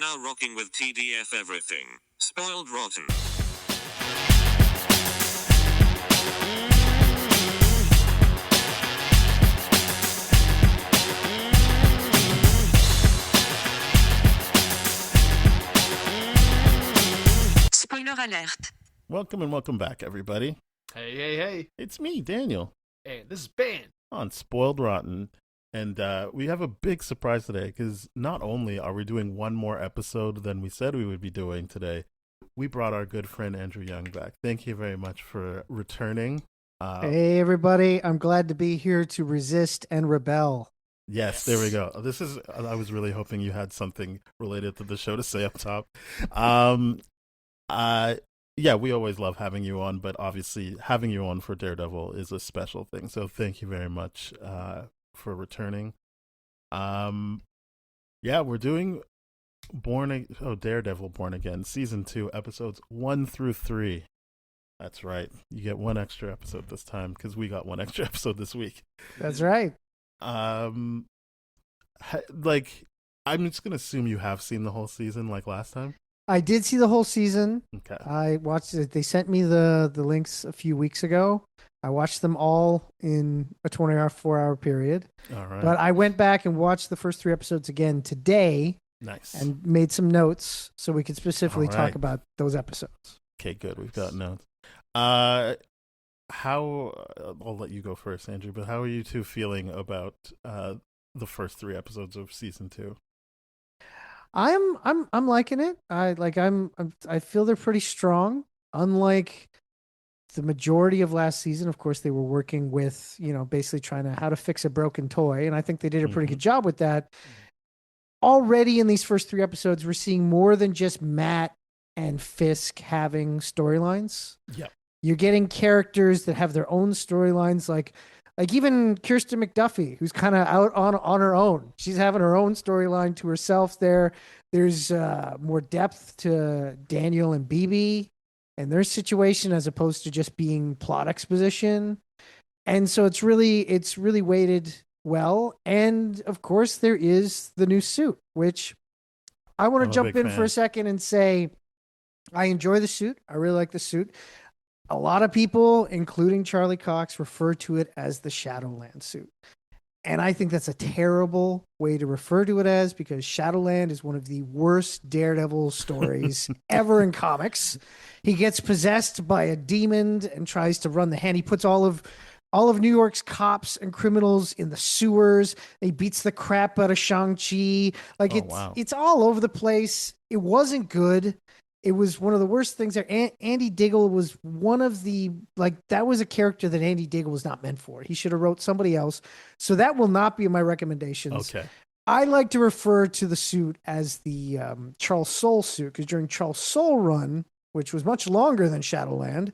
now rocking with TDF everything. Spoiled Rotten. Spoiler alert. Welcome and welcome back, everybody. Hey. It's me, Daniel, And this is Ben. on Spoiled Rotten. And we have a big surprise today because not only are we doing one more episode than we said we would be doing today, we brought our good friend Andrew Young back. Thank you very much for returning. Hey, everybody. I'm glad to be here to resist and rebel. Yes, there we go. I was really hoping you had something related to the show to say up top. Yeah, we always love having you on, but obviously having you on for Daredevil is a special thing. So thank you very much for returning. Yeah, we're doing Daredevil Born Again, Season 2, Episodes 1 through 3. That's right. You get one extra episode this time because we got one extra episode this week. That's right. I'm just going to assume you have seen the whole season like last time. I did see the whole season. Okay. I watched it. They sent me the links a few weeks ago. I watched them all in a 24-hour period. All right. But I went back and watched the first 3 episodes again today. Nice. And made some notes so we could specifically All right. talk about those episodes. Okay, good. We've got notes. I'll let you go first, Andrew, but how are you two feeling about the first 3 episodes of season 2? I'm liking it. I feel they're pretty strong. Unlike the majority of last season, of course, they were working with, basically trying how to fix a broken toy, and I think they did a pretty good job with that. Already in these first 3 episodes, we're seeing more than just Matt and Fisk having storylines. Yeah. You're getting characters that have their own storylines, like even Kirsten McDuffie, who's kind of out on her own. She's having her own storyline to herself there. There's more depth to Daniel and BB and their situation as opposed to just being plot exposition. And so it's really weighted well. And of course, there is the new suit, which I want to jump in for a second and say I enjoy the suit. I really like the suit. A lot of people, including Charlie Cox, refer to it as the Shadowland suit. And I think that's a terrible way to refer to it as, because Shadowland is one of the worst Daredevil stories ever in comics. He gets possessed by a demon and tries to run the hand. He puts all of New York's cops and criminals in the sewers. He beats the crap out of Shang-Chi. It's all over the place. It wasn't good. It was one of the worst things there. Andy Diggle was one of the, that was a character that Andy Diggle was not meant for. He should have wrote somebody else. So that will not be in my recommendations. Okay. I like to refer to the suit as the Charles Soule suit, because during Charles Soule run, which was much longer than Shadowland,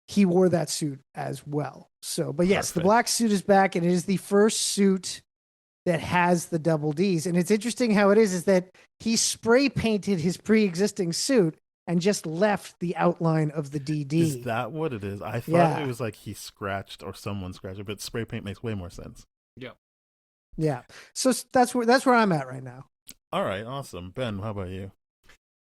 he wore that suit as well. So, but yes, Perfect. The black suit is back, and it is the first suit that has the double Ds. And it's interesting how it is that he spray painted his pre-existing suit and just left the outline of the DD. Is that what it is? I thought it was like he scratched or someone scratched it, but spray paint makes way more sense. Yeah. So that's where I'm at right now. All right, awesome. Ben, how about you?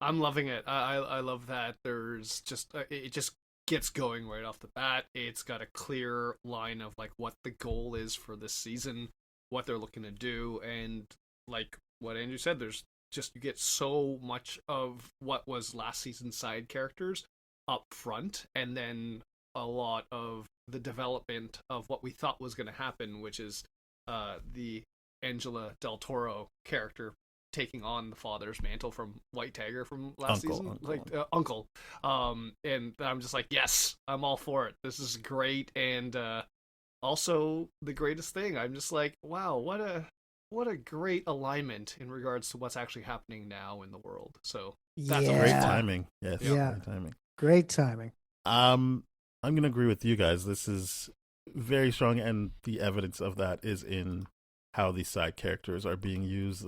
I'm loving it. I love that there's just it just gets going right off the bat. It's got a clear line of what the goal is for this season, what they're looking to do, and like what Andrew said, there's just, you get so much of what was last season's side characters up front, and then a lot of the development of what we thought was going to happen, which is the Angela Del Toro character taking on the father's mantle from White Tiger from last season, Uncle. And I'm just like, yes, I'm all for it. This is great. And also the greatest thing, I'm just like, wow, what a great alignment in regards to what's actually happening now in the world. So that's great timing. Yes. Yeah. Great timing. Great timing. I'm going to agree with you guys. This is very strong, and the evidence of that is in how these side characters are being used.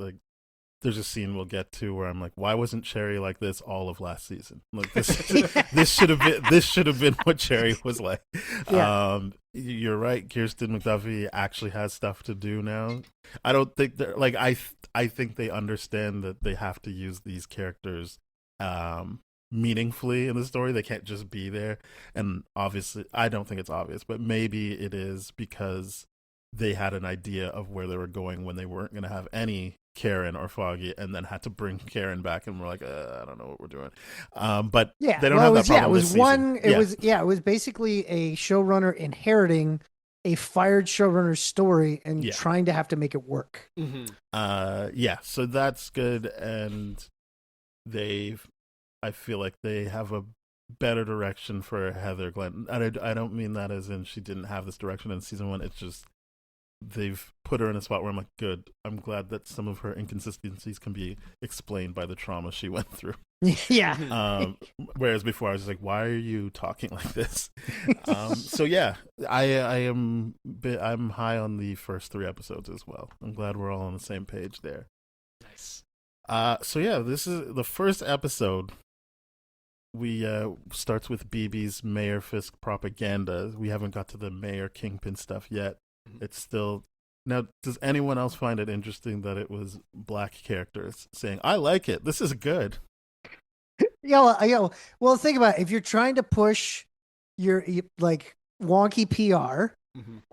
there's a scene we'll get to where I'm like, why wasn't Cherry like this all of last season? Like this, Yeah. this should have been what Cherry was like. Yeah. You're right. Kirsten McDuffie actually has stuff to do now. I don't think they're like I think they understand that they have to use these characters meaningfully in the story. They can't just be there. And obviously, I don't think it's obvious, but maybe it is because they had an idea of where they were going when they weren't going to have any Karen or Foggy, and then had to bring Karen back, and we're like, I don't know what we're doing. But Yeah, they don't have that problem. it was this one. season. It was basically a showrunner inheriting a fired showrunner's story and trying to have to make it work. Yeah. So that's good, and I feel like they have a better direction for Heather Glenn. And I don't mean that as in she didn't have this direction in season 1. It's just they've put her in a spot where I'm like, good. I'm glad that some of her inconsistencies can be explained by the trauma she went through. Yeah. Whereas before I was just like, why are you talking like this? So yeah, I'm high on the first 3 episodes as well. I'm glad we're all on the same page there. Nice. So yeah, this is the first episode. We starts with BB's Mayor Fisk propaganda. We haven't got to the Mayor Kingpin stuff yet. It's still now. Does anyone else find it interesting that it was black characters saying, "I like it. This is good"? Well, think about it. If you're trying to push your like wonky PR,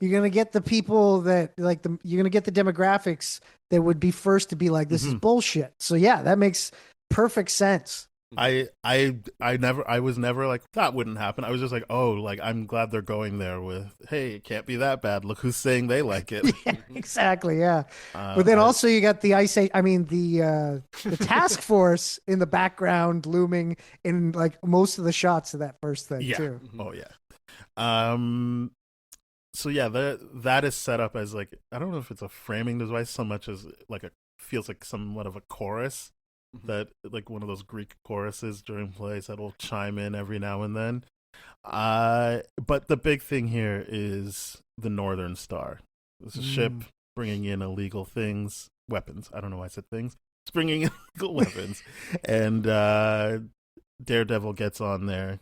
you're gonna get the people that you're gonna get the demographics that would be first to be like, "This is bullshit." So yeah, that makes perfect sense. I was never like, that wouldn't happen. I was just like, oh, like I'm glad they're going there with, hey, it can't be that bad. Look who's saying they like it. Yeah, exactly. Yeah. But then also you got the the task force in the background looming in like most of the shots of that first thing too. Oh yeah. So yeah, that is set up as like, I don't know if it's a framing device so much as like feels like somewhat of a chorus. That like one of those Greek choruses during plays that will chime in every now and then. But the big thing here is the Northern Star. It's a ship bringing in illegal weapons. I don't know why I said things. It's bringing in illegal weapons, and Daredevil gets on there.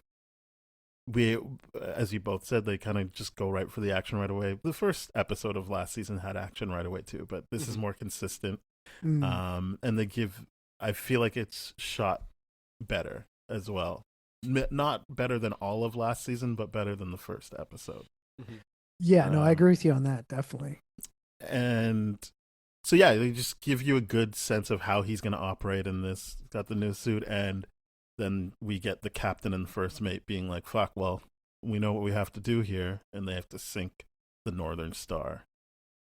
We, as you both said, they kind of just go right for the action right away. The first episode of last season had action right away too, but this is more consistent. And they give. I feel like it's shot better as well. Not better than all of last season, but better than the first episode. Yeah, no, I agree with you on that, definitely. And so, yeah, they just give you a good sense of how he's going to operate in this. Got the new suit, and then we get the captain and the first mate being like, fuck, well, we know what we have to do here, and they have to sink the Northern Star.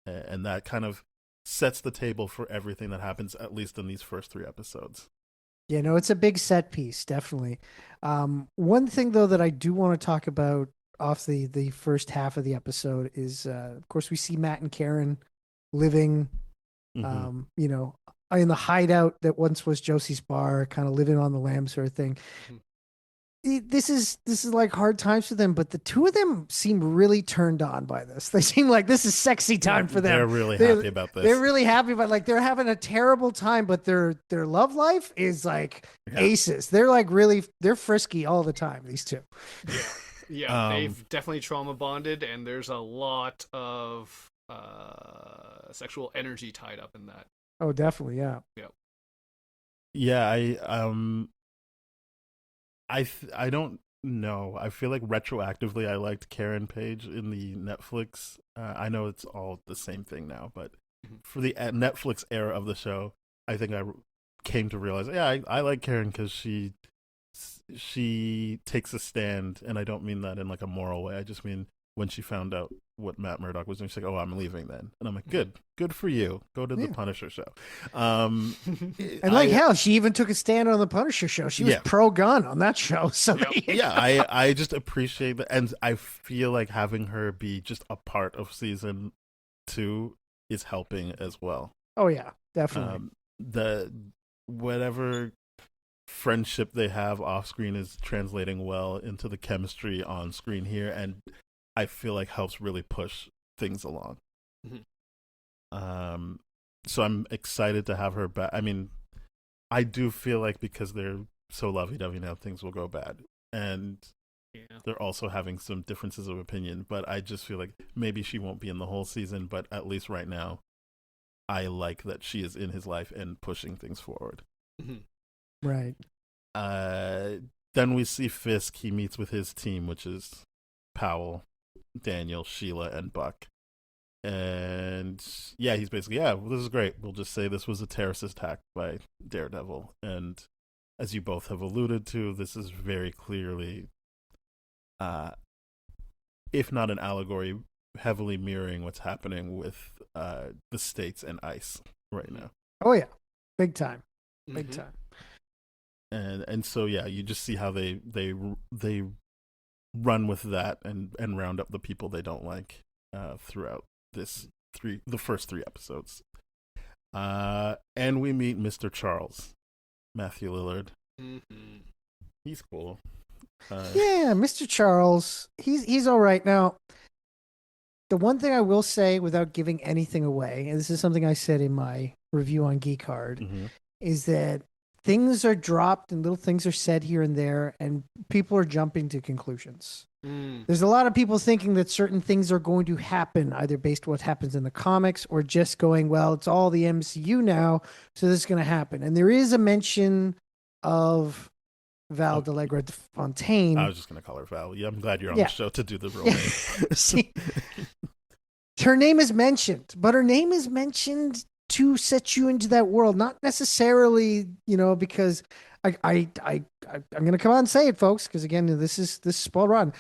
And that kind of sets the table for everything that happens, at least in these first 3 episodes. Yeah, no, it's a big set piece, definitely. One thing though that I do want to talk about off the first half of the episode is, of course, we see Matt and Karen living, in the hideout that once was Josie's bar, kind of living on the lam sort of thing. This is like hard times for them, but the two of them seem really turned on by this. They seem like this is sexy time for them. They're really happy about this. They're really happy, but like they're having a terrible time, but their love life is like aces. They're like they're frisky all the time, these two. Yeah, they've definitely trauma bonded, and there's a lot of sexual energy tied up in that. Oh, definitely, yeah. Yeah, I don't know. I feel like retroactively I liked Karen Page in the Netflix. I know it's all the same thing now, but for the Netflix era of the show, I think I came to realize, I like Karen because she takes a stand, and I don't mean that in like a moral way. I just mean when she found out what Matt Murdock was doing, she's like, "Oh, I'm leaving then," and I'm like, "Good for you. Go to the Punisher show." And hell, she even took a stand on the Punisher show. She was pro-gun on that show. So I just appreciate that, and I feel like having her be just a part of season 2 is helping as well. Oh yeah, definitely. The whatever friendship they have off screen is translating well into the chemistry on screen here, and I feel like helps really push things along. so I'm excited to have her back. I mean, I do feel like because they're so lovey-dovey now, things will go bad, and Yeah. they're also having some differences of opinion. But I just feel like maybe she won't be in the whole season, but at least right now, I like that she is in his life and pushing things forward. Right. Then we see Fisk. He meets with his team, which is Powell, Daniel, Sheila, and Buck. And yeah, he's basically, well, this is great. We'll just say this was a terrorist attack by Daredevil. And as you both have alluded to, this is very clearly, if not an allegory, heavily mirroring what's happening with the states and ICE right now. Oh yeah, big time, big Mhm. time. And so yeah, you just see how they run with that and round up the people they don't like throughout the first 3 episodes. And we meet Mr. Charles, Matthew Lillard. Mhm. He's cool. Yeah, Mr. Charles, he's all right. Now, the one thing I will say without giving anything away, and this is something I said in my review on Geek Hard, Mhm. is that things are dropped and little things are said here and there, and people are jumping to conclusions. Mm. There's a lot of people thinking that certain things are going to happen, either based on what happens in the comics or just going, well, it's all the MCU now, so this is going to happen. And there is a mention of Val D'Alegra Fontaine. I was just gonna call her Val. Yeah, I'm glad you're on Yeah. the show to do the real Yeah. name. See, her name is mentioned, but her name is mentioned to set you into that world, not necessarily, because I'm gonna come on and say it, folks, because again, this is spoiled rotten.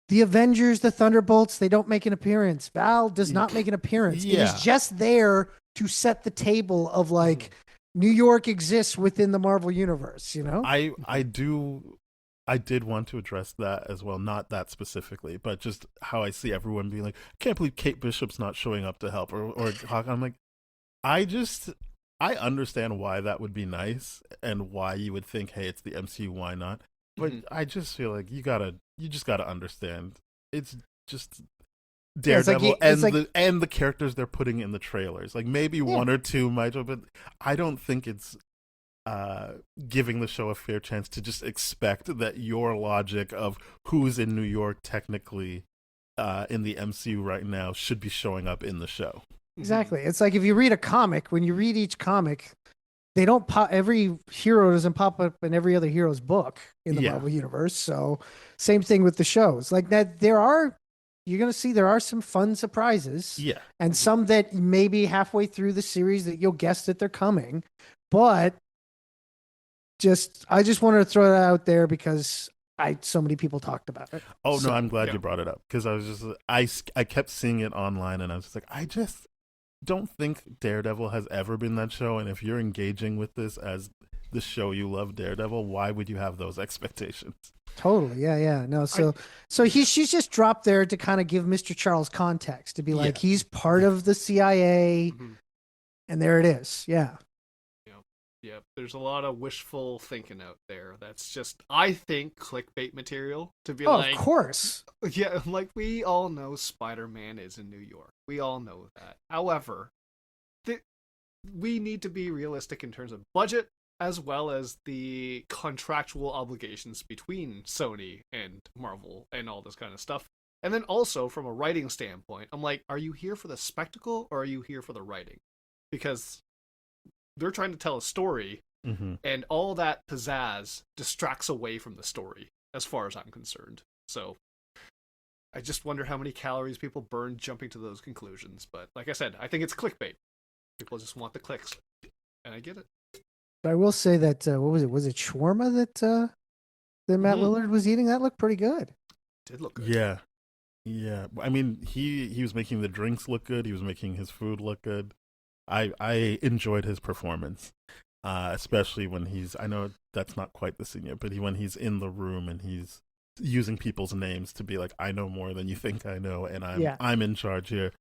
The Avengers, the Thunderbolts, they don't make an appearance. Val does not make an appearance. It Yeah. is just there to set the table of like New York exists within the Marvel universe, I did want to address that as well, not that specifically, but just how I see everyone being like, I can't believe Kate Bishop's not showing up to help, or Hawkeye. I'm like, I understand why that would be nice and why you would think, hey, it's the MCU, why not? But I just feel like you just gotta understand, it's just Yeah, it's like Daredevil and the characters they're putting in the trailers. Like maybe one or two might, but I don't think it's giving the show a fair chance to just expect that your logic of who's in New York technically in the MCU right now should be showing up in the show. Exactly. It's like if you read a comic, when you read each comic, they don't every hero doesn't pop up in every other hero's book in the Marvel universe. So same thing with the shows. Like that you're going to see there are some fun surprises. Yeah. And some that maybe halfway through the series that you'll guess that they're coming. But I just wanted to throw that out there because so many people talked about it. Oh So, no, I'm glad you brought it up because I was just I kept seeing it online and I was just like, I just don't think Daredevil has ever been that show, and if you're engaging with this as the show you love, Daredevil, why would you have those expectations? Totally. Yeah. No. So she's just dropped there to kind of give Mr. Charles context, to be like, he's part of the CIA, and there it is. Yeah. Yeah, there's a lot of wishful thinking out there. That's just, I think, clickbait material to be like, of course. Yeah, like we all know Spider-Man is in New York. We all know that. However, we need to be realistic in terms of budget as well as the contractual obligations between Sony and Marvel and all this kind of stuff. And then also from a writing standpoint, I'm like, are you here for the spectacle or are you here for the writing? Because they're trying to tell a story, and all that pizzazz distracts away from the story, as far as I'm concerned. So, I just wonder how many calories people burn jumping to those conclusions. But like I said, I think it's clickbait. People just want the clicks, and I get it. But I will say that what was it? Was it shawarma that Matt Lillard was eating? That looked pretty good. Did look good. Yeah. I mean, he was making the drinks look good. He was making his food look good. I enjoyed his performance, especially when I know that's not quite the scene yet, but when he's in the room and he's using people's names to be like, I know more than you think I know, and I'm in charge here.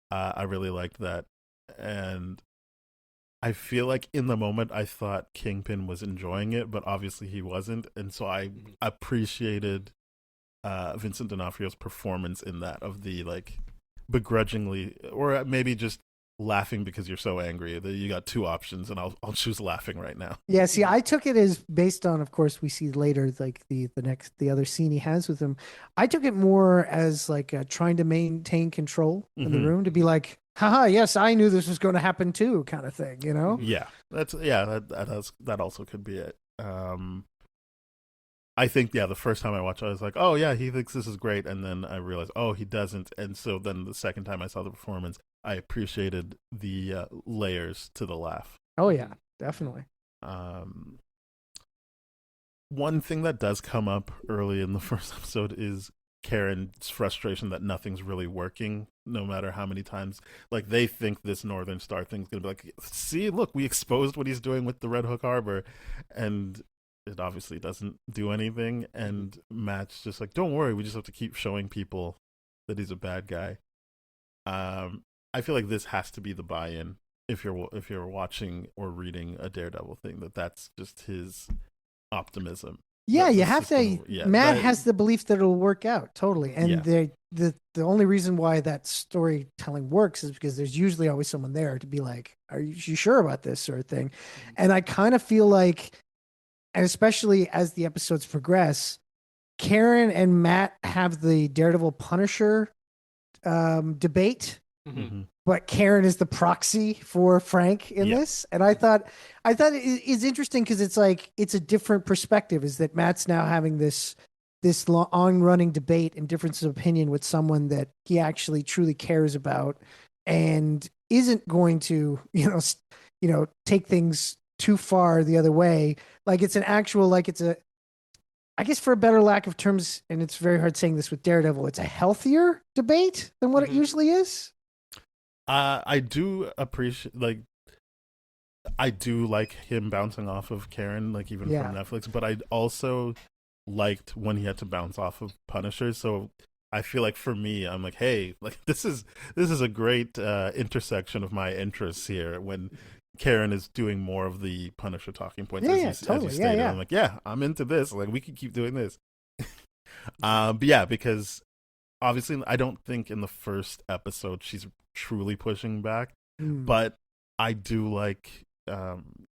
I really liked that, and I feel like in the moment I thought Kingpin was enjoying it, but obviously he wasn't, and so I appreciated Vincent D'Onofrio's performance in that, of the like begrudgingly, or maybe just laughing because you're so angry. You got two options, and I'll choose laughing right now. Yeah, see, I took it as based on, of course, we see later, like the other scene he has with him. I took it more as like trying to maintain control in the room, to be like, haha, yes, I knew this was going to happen too, kind of thing, you know? Yeah, that also could be it. I think, the first time I watched it, I was like, oh yeah, he thinks this is great, and then I realized, oh, he doesn't, and so then the second time I saw the performance, I appreciated the layers to the laugh. Oh yeah, definitely. One thing that does come up early in the first episode is Karen's frustration that nothing's really working, no matter how many times. Like, they think this Northern Star thing's gonna be like, see, look, we exposed what he's doing with the Red Hook Harbor, and it obviously doesn't do anything. And Matt's just like, don't worry, we just have to keep showing people that he's a bad guy. I feel like this has to be the buy-in if you're watching or reading a Daredevil thing, that's just his optimism. Yeah, you have to. Matt has the belief that it'll work out totally, and the only reason why that storytelling works is because there's usually always someone there to be like, "Are you sure about this?" sort of thing. And I kind of feel like, and especially as the episodes progress, Karen and Matt have the Daredevil Punisher debate. Mm-hmm. But Karen is the proxy for Frank in this. And I thought it's interesting because it's like, it's a different perspective, is that Matt's now having this long running debate and difference of opinion with someone that he actually truly cares about and isn't going to, take things too far the other way. Like, it's an actual, like, it's a, I guess for a better lack of terms, and it's very hard saying this with Daredevil, it's a healthier debate than what it usually is. I do appreciate, I do like him bouncing off of Karen, like, even from Netflix, but I also liked when he had to bounce off of Punisher. So I feel like for me, I'm like, hey, like, this is a great intersection of my interests here when Karen is doing more of the Punisher talking points, as you stated. I'm like, I'm into this. Like, we can keep doing this. But yeah, because obviously I don't think in the first episode she's truly pushing back, but I do like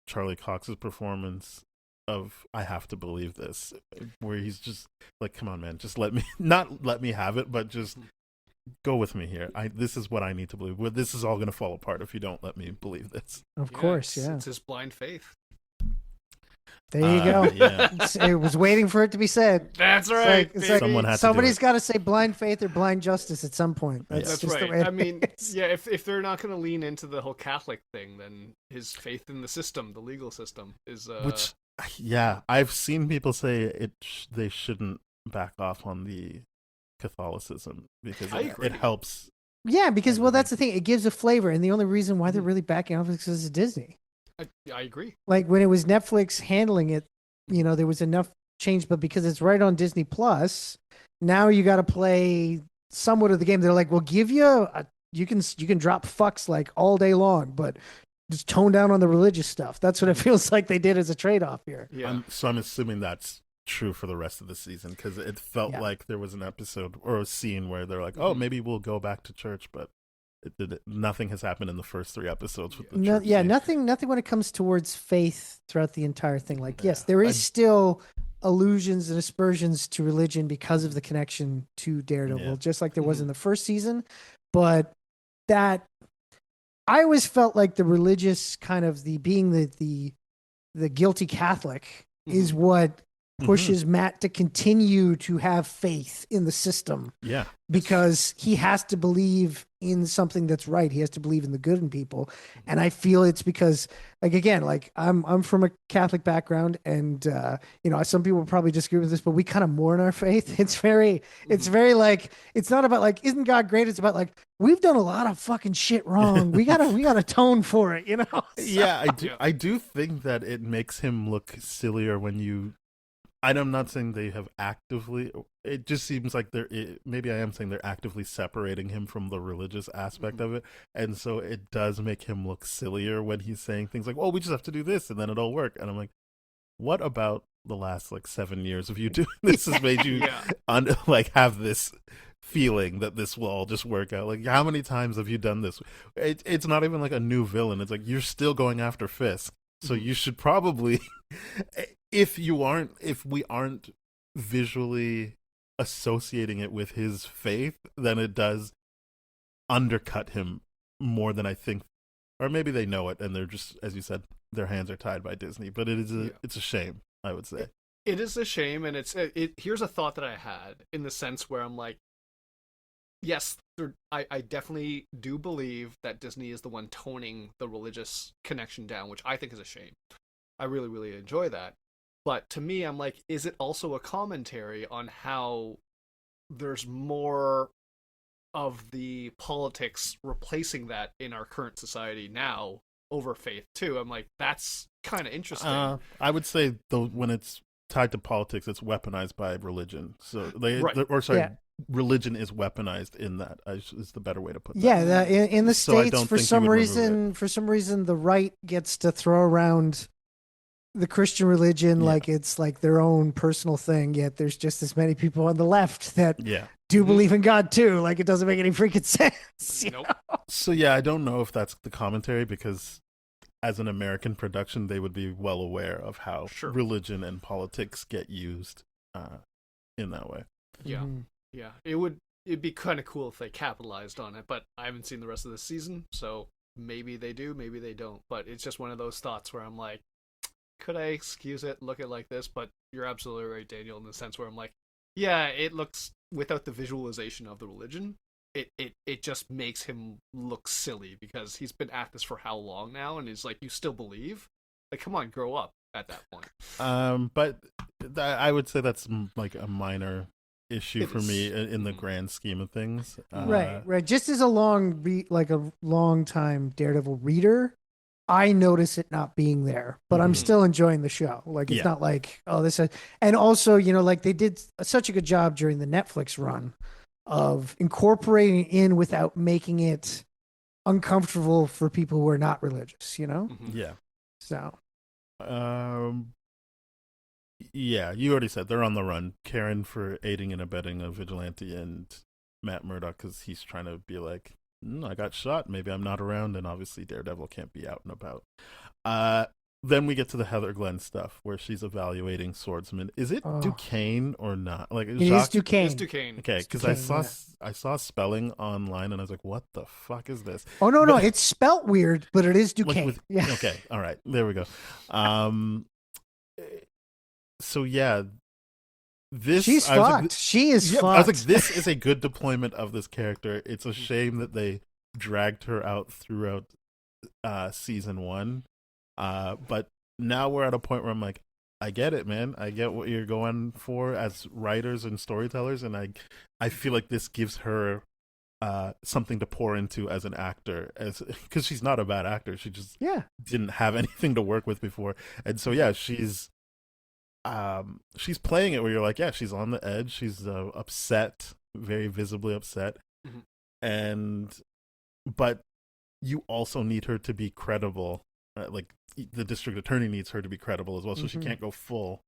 Charlie Cox's performance of "I have to believe this," where he's just like, "Come on, man, just not let me have it, but just go with me here. This is what I need to believe. Well, this is all going to fall apart if you don't let me believe this." Of course, it's his blind faith. There you go. Yeah. It was waiting for it to be said. That's right. It's like somebody's got to say blind faith or blind justice at some point. That's right. I mean, if they're not going to lean into the whole Catholic thing, then his faith in the system, the legal system, is which, I've seen people say they shouldn't back off on the Catholicism because it helps. Yeah, because that's the thing. It gives a flavor, and the only reason why they're really backing off is because it's Disney. I agree. Like, when it was Netflix handling it, there was enough change, but because it's right on Disney Plus, now you got to play somewhat of the game. They're like, we'll give you you can drop fucks like all day long, but just tone down on the religious stuff. That's what it feels like they did as a trade-off here. Yeah. So I'm assuming that's true for the rest of the season, because it felt like there was an episode or a scene where they're like, oh, maybe we'll go back to church, but nothing has happened in the first 3 episodes with the church scene. Nothing when it comes towards faith throughout the entire thing. Like, yes, there is still allusions and aspersions to religion because of the connection to Daredevil, just like there was in the first season. But that, I always felt like the religious kind of being the guilty Catholic is what pushes Matt to continue to have faith in the system. Yeah. Because he has to believe in something that's right. He has to believe in the good in people. And I feel it's because, like, again, like, I'm from a Catholic background, and some people probably disagree with this, but we kind of mourn our faith. It's very like, it's not about like, isn't God great? It's about like, we've done a lot of fucking shit wrong. We gotta atone for it, So. Yeah, I do think that it makes him look sillier when you. I'm not saying they have actively. It just seems like maybe I am saying they're actively separating him from the religious aspect of it, and so it does make him look sillier when he's saying things like, "Well, we just have to do this, and then it'll work." And I'm like, what about the last 7 years of you doing this has made you have this feeling that this will all just work out. Like, how many times have you done this? It's not even like a new villain. It's like you're still going after Fisk, so you should probably, if we aren't visually associating it with his faith, then it does undercut him more than I think. Or maybe they know it and they're just, as you said, their hands are tied by Disney. But it's a shame, I would say. It is a shame, and here's a thought that I had in the sense where I'm like, yes, I definitely do believe that Disney is the one toning the religious connection down, which I think is a shame. I really, really enjoy that. But to me, I'm like, is it also a commentary on how there's more of the politics replacing that in our current society now over faith too? I'm like, that's kind of interesting. I would say though, when it's tied to politics, it's weaponized by religion. So religion is weaponized in that. Is the better way to put that. Yeah, in the So I States, don't for think you some would reason, the right gets to throw around the Christian religion like it's like their own personal thing. Yet there's just as many people on the left that do believe in God too. Like, it doesn't make any freaking sense. Nope. So yeah, I don't know if that's the commentary, because as an American production, they would be well aware of how religion and politics get used in that way. Yeah. Mm-hmm. Yeah. It'd be kind of cool if they capitalized on it, but I haven't seen the rest of the season, so maybe they do, maybe they don't. But it's just one of those thoughts where I'm like, could I excuse it, look at it like this? But you're absolutely right, Daniel, in the sense where I'm like, yeah, it looks, without the visualization of the religion, it just makes him look silly, because he's been at this for how long now, and he's like, you still believe? Like, come on, grow up at that point. But I would say that's like a minor issue for me in the grand scheme of things. Right. Just as a long time Daredevil reader, I notice it not being there, but I'm still enjoying the show. Like, it's not like, oh, this is, and also, like, they did such a good job during the Netflix run of incorporating in without making it uncomfortable for people who are not religious, Yeah. So, yeah, you already said they're on the run. Karen for aiding and abetting a vigilante, and Matt Murdock because he's trying to be like, I got shot, maybe I'm not around, and obviously Daredevil can't be out and about. Then we get to the Heather Glenn stuff where she's evaluating swordsmen. Is it Duquesne or not? Like, it is Duquesne. It's Duquesne. Okay, because I saw spelling online and I was like, what the fuck is this? Oh, no, it's spelt weird, but it is Duquesne. Okay, all right, there we go. So yeah, she's fucked. She is fucked. I was like, this is a good deployment of this character. It's a shame that they dragged her out throughout season 1. But now we're at a point where I'm like, I get it, man. I get what you're going for as writers and storytellers, and I feel like this gives her something to pour into as an actor, because she's not a bad actor. She just didn't have anything to work with before, and so she's playing it where you're like, she's on the edge. She's upset, very visibly upset, but you also need her to be credible. Like, the district attorney needs her to be credible as well, so she can't go full.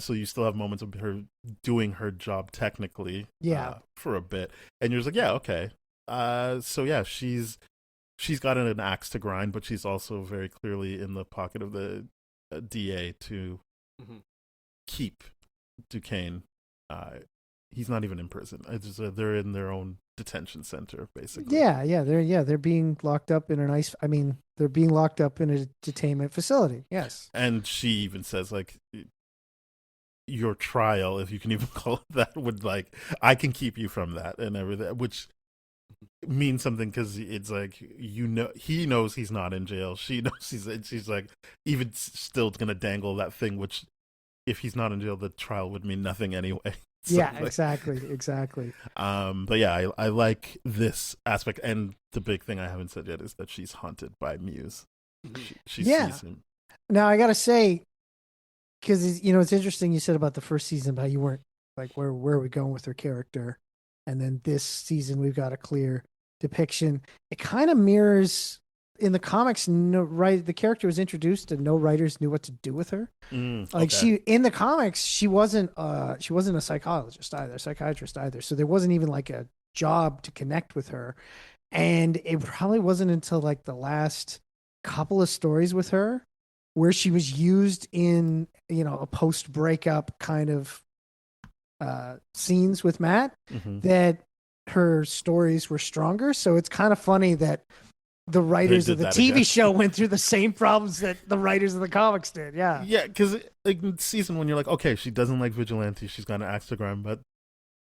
So you still have moments of her doing her job technically, for a bit, and you're just like, okay. So she's got an axe to grind, but she's also very clearly in the pocket of the DA to keep Duquesne. He's not even in prison. It's just, they're in their own detention center, basically. They're being locked up in they're being locked up in a detainment facility. Yes. And she even says, like, your trial, if you can even call it that, would, like, I can keep you from that and everything, which means something, because it's like, he knows he's not in jail. She knows she's like, even still gonna dangle that thing, which, if he's not in jail, the trial would mean nothing anyway. So, exactly. But I like this aspect, and the big thing I haven't said yet is that she's haunted by Muse. She sees him. Now I gotta say, because it's interesting you said about the first season about you weren't like, where are we going with her character, and then this season we've got a clear depiction. It kind of mirrors in the comics, the character was introduced and no writers knew what to do with her. Like okay. in the comics, she wasn't a psychologist either, psychiatrist either. So there wasn't even like a job to connect with her. And it probably wasn't until like the last couple of stories with her where she was used in, a post breakup kind of scenes with Matt that her stories were stronger. So it's kind of funny that the writers of the TV show went through the same problems that the writers of the comics did. Yeah. Yeah, because like in season 1, you're like, okay, she doesn't like vigilante, she's gonna axe the crime, but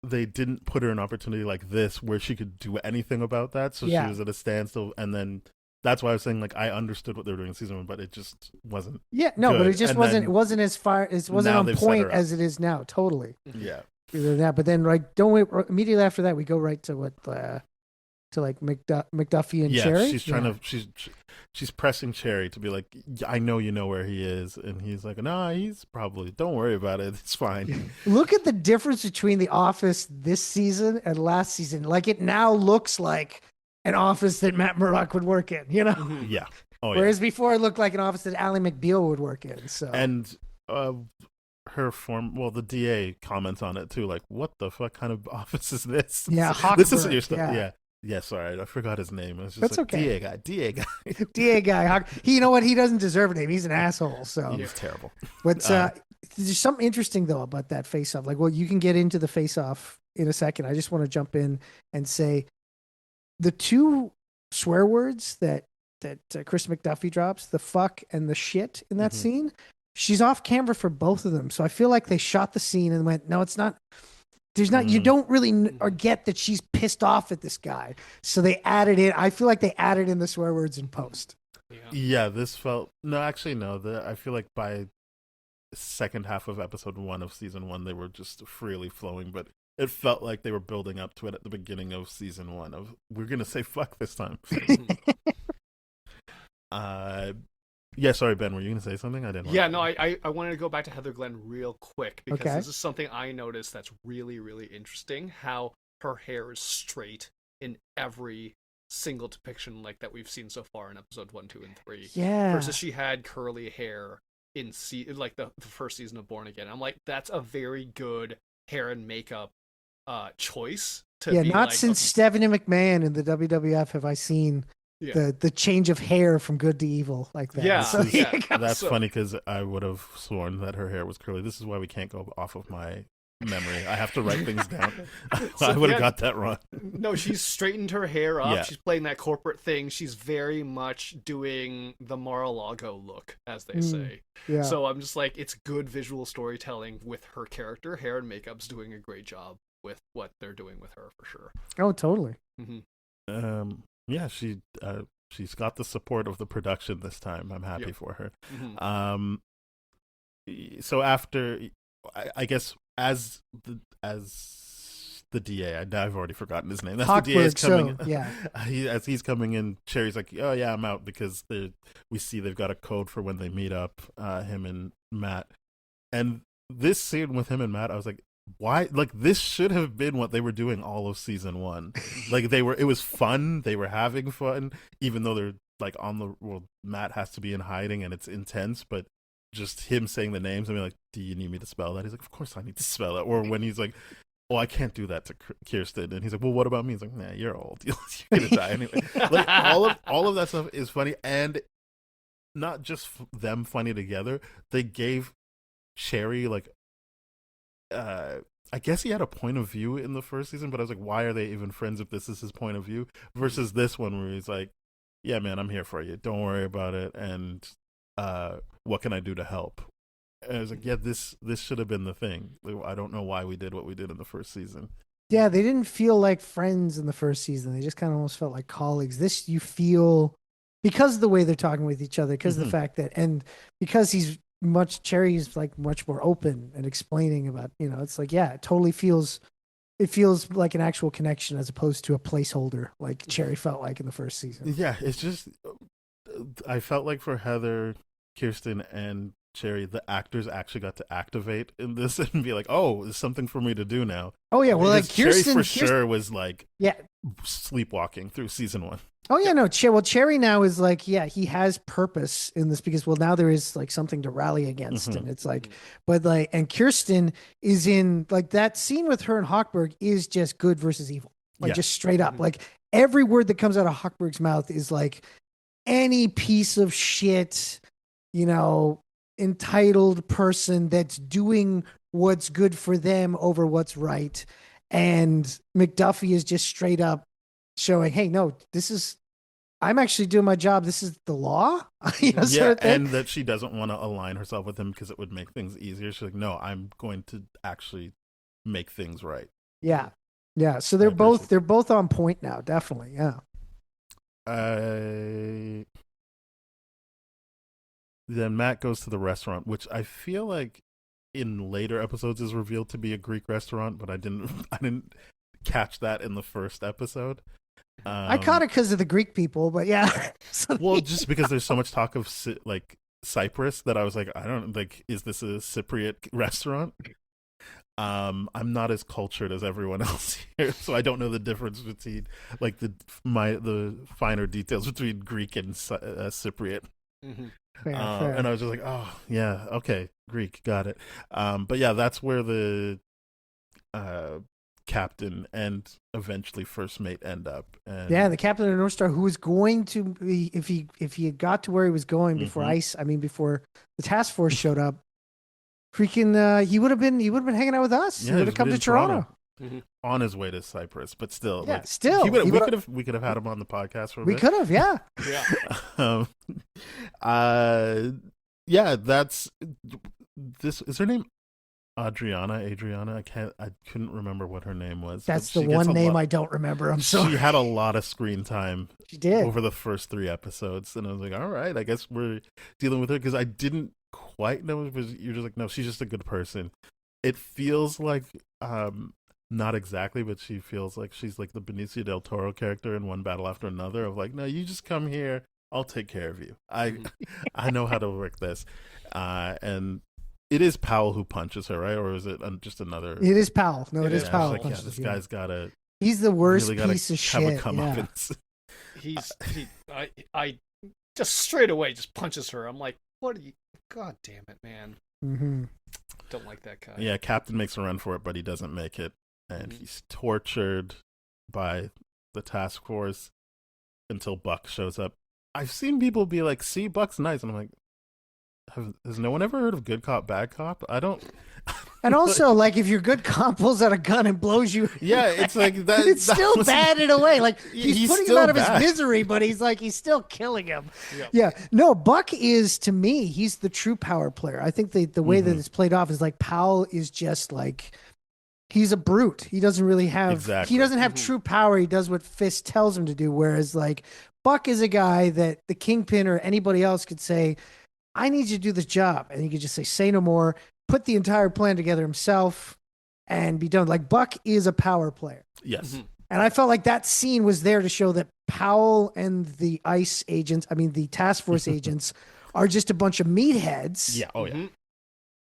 they didn't put her an opportunity like this where she could do anything about that. So she was at a standstill, and then that's why I was saying like I understood what they were doing in season 1, but it just wasn't. Yeah, no, good. but it just and wasn't. It wasn't as far. It wasn't on point as it is now. Totally. Yeah. Either that, but then don't wait. Immediately after that, we go right to what to like McDuffie and Cherry. She's trying to she's pressing Cherry to be like, I know you know where he is, and he's like, no, he's probably, don't worry about it, it's fine. Look at the difference between The Office this season and last season. Like it now looks like an office that Matt Murdock would work in, Yeah. Oh, whereas before it looked like an office that Ally McBeal would work in. So and the DA comments on it too, like, what the fuck kind of office is this? Yeah, this isn't your stuff. Yeah, sorry, I forgot his name. It was just that's like, okay. DA guy. DA guy. You know what? He doesn't deserve a name. He's an asshole. So he's terrible. But there's something interesting though about that face-off. Like, well, you can get into the face-off in a second. I just want to jump in and say the two swear words that Chris McDuffie drops, the fuck and the shit in that scene, she's off camera for both of them. So I feel like they shot the scene and went, no, it's not. There's not. You don't really or get that she's pissed off at this guy. So they added in. I feel like they added in the swear words in post. Yeah, this felt I feel like by second half of episode 1 of season 1, they were just freely flowing, but it felt like they were building up to it at the beginning of season 1 of, we're gonna say fuck this time. Yeah, sorry, Ben, were you gonna say something? I didn't. I wanted to go back to Heather Glenn real quick because this is something I noticed that's really, really interesting. How her hair is straight in every single depiction like that we've seen so far in episode 1, 2, and 3. Yeah. Versus she had curly hair in like the first season of Born Again. I'm like, that's a very good hair and makeup choice. Not since Stephanie McMahon in the WWF have I seen the change of hair from good to evil like that. Yeah, that's funny because I would have sworn that her hair was curly. This is why we can't go off of my memory. I have to write things down. I would have got that wrong. No, she's straightened her hair up. Yeah. She's playing that corporate thing. She's very much doing the Mar-a-Lago look, as they say. Yeah. So I'm just like, it's good visual storytelling with her character. Hair and makeup's doing a great job with what they're doing with her for sure. Oh, totally. Yeah, she's got the support of the production this time. I'm happy for her. So after, I guess as the DA, I've already forgotten his name. That's Hochberg, the DA is coming. So, yeah. As he's coming in, Cherry's like, "Oh yeah, I'm out," because we see they've got a code for when they meet up. Him and Matt, and this scene with him and Matt, I was like, why? Like, this should have been what they were doing all of season 1. Like, it was fun. They were having fun, even though they're like Matt has to be in hiding and it's intense, but just him saying the names and being like, do you need me to spell that? He's like, of course I need to spell it. Or when he's like, oh, I can't do that to Kirsten. And he's like, well, what about me? He's like, nah, you're old. You're going to die anyway. Like, all of that stuff is funny. And not just them funny together. They gave Cherry, like, I guess he had a point of view in the first season, but I was like, why are they even friends if this is his point of view? Versus this one where he's like, yeah, man, I'm here for you. Don't worry about it. And what can I do to help? And I was like, yeah, this should have been the thing. I don't know why we did what we did in the first season. Yeah, they didn't feel like friends in the first season. They just kind of almost felt like colleagues. This you feel because of the way they're talking with each other, because of the fact that, and because Cherry's like much more open and explaining about, it's like, yeah, it totally feels like an actual connection as opposed to a placeholder like Cherry felt like in the first season. Yeah, it's just, I felt like for Heather, Kirsten, and Cherry, the actors actually got to activate in this and be like, "Oh, there's something for me to do now." Oh yeah, well, like Cherry Kirsten for sure was like Yeah. sleepwalking through season 1. Oh yeah, no. Well, Cherry now is like, yeah, he has purpose in this because, well, now there is like something to rally against, and it's like, but like, and Kirsten is in like that scene with her and Hochberg is just good versus evil, like just straight up. Like every word that comes out of Hochberg's mouth is like any piece of shit, entitled person that's doing what's good for them over what's right, and McDuffie is just straight up showing, hey, no, I'm actually doing my job. This is the law. Sort of thing. And that she doesn't want to align herself with him because it would make things easier. She's like, no, I'm going to actually make things right. Yeah. So they're both on point now. Definitely. Yeah. Then Matt goes to the restaurant, which I feel like in later episodes is revealed to be a Greek restaurant, but I didn't catch that in the first episode. I caught it because of the Greek people, but yeah. Well, just because there's so much talk of like Cyprus that I was like, I don't like, is this a Cypriot restaurant? I'm not as cultured as everyone else here, so I don't know the difference between like the finer details between Greek and Cypriot. Fair. And I was just like, oh yeah, okay, Greek, got it. But yeah, that's where the captain and eventually first mate end up. And the captain of North Star, who was going to be, if he had got to where he was going before before the task force showed up, freaking he would have been hanging out with us. Yeah, he would have come to Toronto. On his way to Cyprus, but still, we could have had him on the podcast for a bit. We could have, yeah. That's this. Is her name Adriana? I couldn't remember what her name was. That's the one name I don't remember. I'm sorry. She had a lot of screen time. She did over the first 3 episodes, and I was like, all right, I guess we're dealing with her because I didn't quite know. Because you're just like, no, she's just a good person. It feels like not exactly, but she feels like she's like the Benicio del Toro character in One Battle After Another of like, no, you just come here, I'll take care of you. I know how to work this. And it is Powell who punches her, right? Or is it just another? It is Powell. No, it is Powell. Like, this guy's gotta. He's the worst really piece of shit. I just straight away just punches her. I'm like, what are you? God damn it, man. Don't like that guy. Yeah, Captain makes a run for it, but he doesn't make it. And he's tortured by the task force until Buck shows up. I've seen people be like, see, Buck's nice. And I'm like, has no one ever heard of good cop, bad cop? I don't. And also, like, if your good cop pulls out a gun and blows you, it's like that. It's still bad in a way. Like he's putting him out of bad. his misery, but he's still killing him. Yeah. No, Buck is, to me, he's the true power player. I think the way that it's played off is like Powell is just like, he's a brute. He doesn't really have. He doesn't have true power. He does what Fist tells him to do. Whereas like Buck is a guy that the Kingpin or anybody else could say, I need you to do this job. And he could just say no more, put the entire plan together himself and be done. Like Buck is a power player. Yes. And I felt like that scene was there to show that Powell and the ICE agents, the task force agents are just a bunch of meatheads. Yeah. Oh yeah.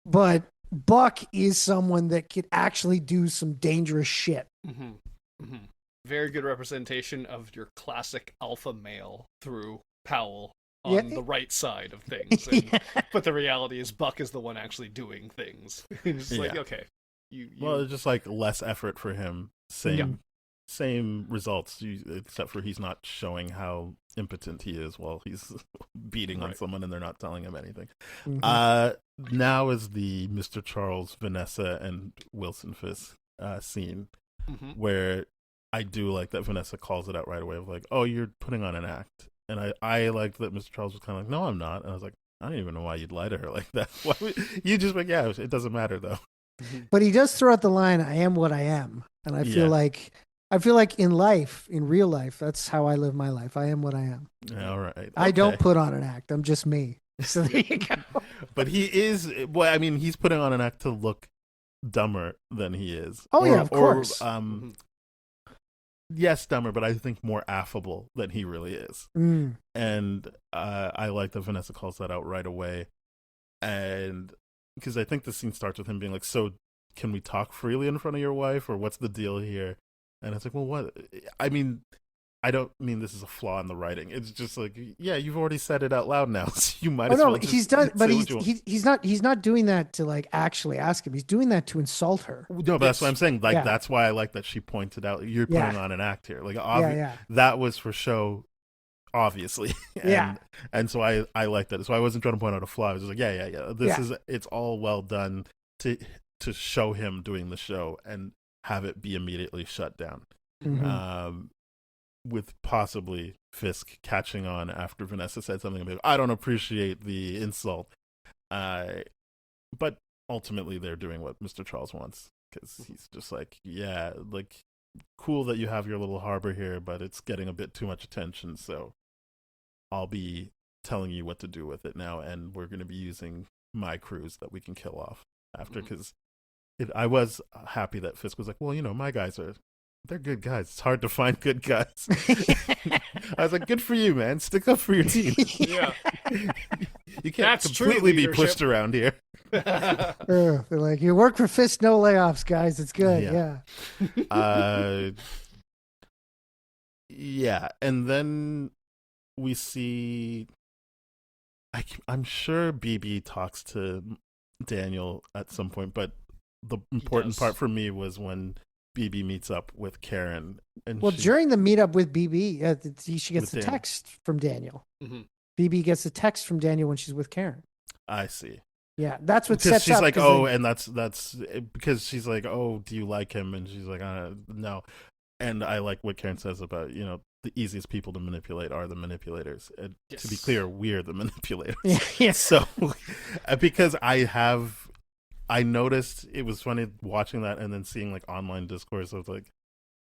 But Buck is someone that could actually do some dangerous shit. Very good representation of your classic alpha male through Powell on the right side of things. And, but the reality is Buck is the one actually doing things. It's like, okay. Well, it's just like less effort for him. Same results, except for he's not showing how impotent he is while he's beating on someone and they're not telling him anything. Now is the Mr. Charles, Vanessa, and Wilson Fisk scene where I do like that Vanessa calls it out right away of like, oh, you're putting on an act. And I liked that Mr. Charles was kind of like, no, I'm not. And I was like, I don't even know why you'd lie to her like that. Why you just like, yeah, it doesn't matter though. But he does throw out the line, I am what I am. And I feel like in life, in real life, that's how I live my life. I am what I am. All right. Okay. I don't put on an act. I'm just me. So there you go. But he is, he's putting on an act to look dumber than he is. Oh, yeah, of course. Yes, dumber, but I think more affable than he really is. And I like that Vanessa calls that out right away. And because I think the scene starts with him being like, so can we talk freely in front of your wife, or what's the deal here? And it's like, well, what? I mean, I don't mean this is a flaw in the writing. It's just like, yeah, you've already said it out loud now, so you might Oh as well no, just he's done, but say what you want. he's not doing that to like actually ask him. He's doing that to insult her. No, but that's what I'm saying. Like, Yeah. that's why I like that she pointed out you're Yeah. putting on an act here. Like, Yeah. that was for show, obviously. Yeah. And so I like that. So I wasn't trying to point out a flaw. I was just like, yeah. It's all well done to show him doing the show and have it be immediately shut down. Mhm. With possibly Fisk catching on after Vanessa said something about, I don't appreciate the insult. But ultimately they're doing what Mr. Charles wants, because he's just like, yeah, like, cool that you have your little harbor here, but it's getting a bit too much attention, so I'll be telling you what to do with it now, and we're going to be using my crews that we can kill off after, because I was happy that Fisk was like, well, my guys they're good guys. It's hard to find good guys. I was like, good for you, man. Stick up for your team. Yeah. You can't That's true completely be leadership. pushed around here. They're like, you work for Fist, no layoffs, guys. It's good. Yeah. Yeah. And then we see, I'm sure BB talks to Daniel at some point, but the important part for me was when BB meets up with Karen. And During the meetup with BB, she gets a Daniel. text from Daniel. Mhm. BB gets a text from Daniel when she's with Karen. I see. Yeah, that's what Because sets she's up. like, oh, and that's because she's like, oh, do you like him? And she's like, no. And I like what Karen says about, the easiest people to manipulate are the manipulators. And to be clear, we're the manipulators. Yeah. So, because I noticed, it was funny watching that and then seeing like online discourse of like,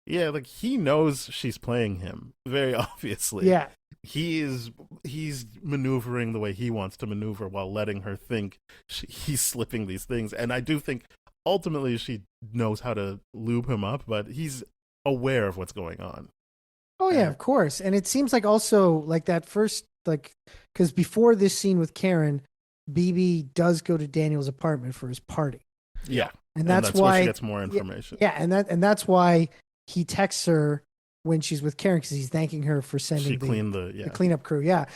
yeah, like he knows she's playing him very obviously. Yeah. He's maneuvering the way he wants to maneuver while letting her think he's slipping these things. And I do think ultimately she knows how to lube him up, but he's aware of what's going on. Oh yeah, of course. And it seems like also like that first, like, because before this scene with Karen, BB does go to Daniel's apartment for his party. Yeah. And that's why where she gets more information. Yeah, and that's why he texts her when she's with Karen, because he's thanking her for sending the cleanup crew. Yeah.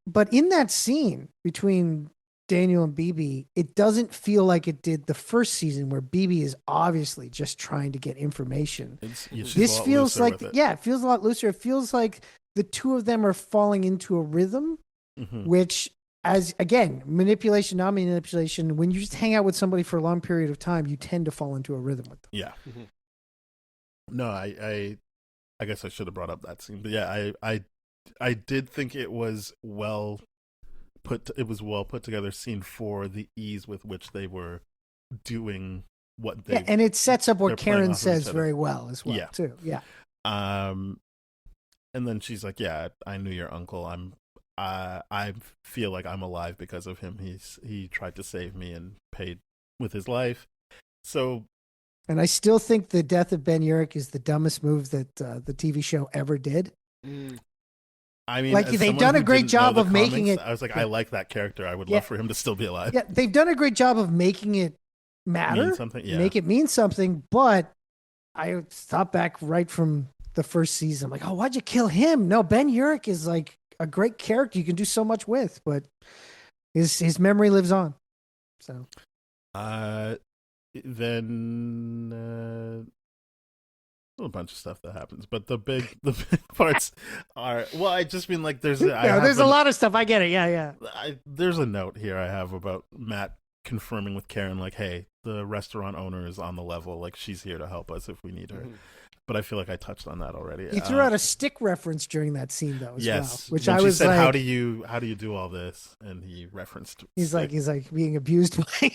But in that scene between Daniel and BB, it doesn't feel like it did the first season, where BB is obviously just trying to get information. This feels like, it feels a lot looser. It feels like the two of them are falling into a rhythm, which, as again, manipulation, not manipulation, when you just hang out with somebody for a long period of time, you tend to fall into a rhythm with them. Yeah. No, I guess I should have brought up that scene, but yeah, I did think it was well put together scene for the ease with which they were doing what they. Yeah, and it sets up what Karen says other. very well as well, too. Yeah. And then she's like, "Yeah, I knew your uncle. I feel like I'm alive because of him. He tried to save me and paid with his life." So. And I still think the death of Ben Urich is the dumbest move that the TV show ever did. I mean, like, they've done a great job of making it. I was like, I like that character. I would love for him to still be alive. Yeah, they've done a great job of making it matter, mean something. Yeah. Make it mean something. But I thought back right from the first season, I'm like, oh, why'd you kill him? No, Ben Urich is like a great character you can do so much with, but his memory lives on. So. Then a bunch of stuff that happens, but the big parts are, well, I just mean like there's a lot of stuff. I get it. Yeah. There's a note here I have about Matt confirming with Karen, like, hey, the restaurant owner is on the level, like she's here to help us if we need her. But I feel like I touched on that already. He threw out a stick reference during that scene, though, as well. Which when I was said, like, how do you do all this? And he referenced. He's like being abused by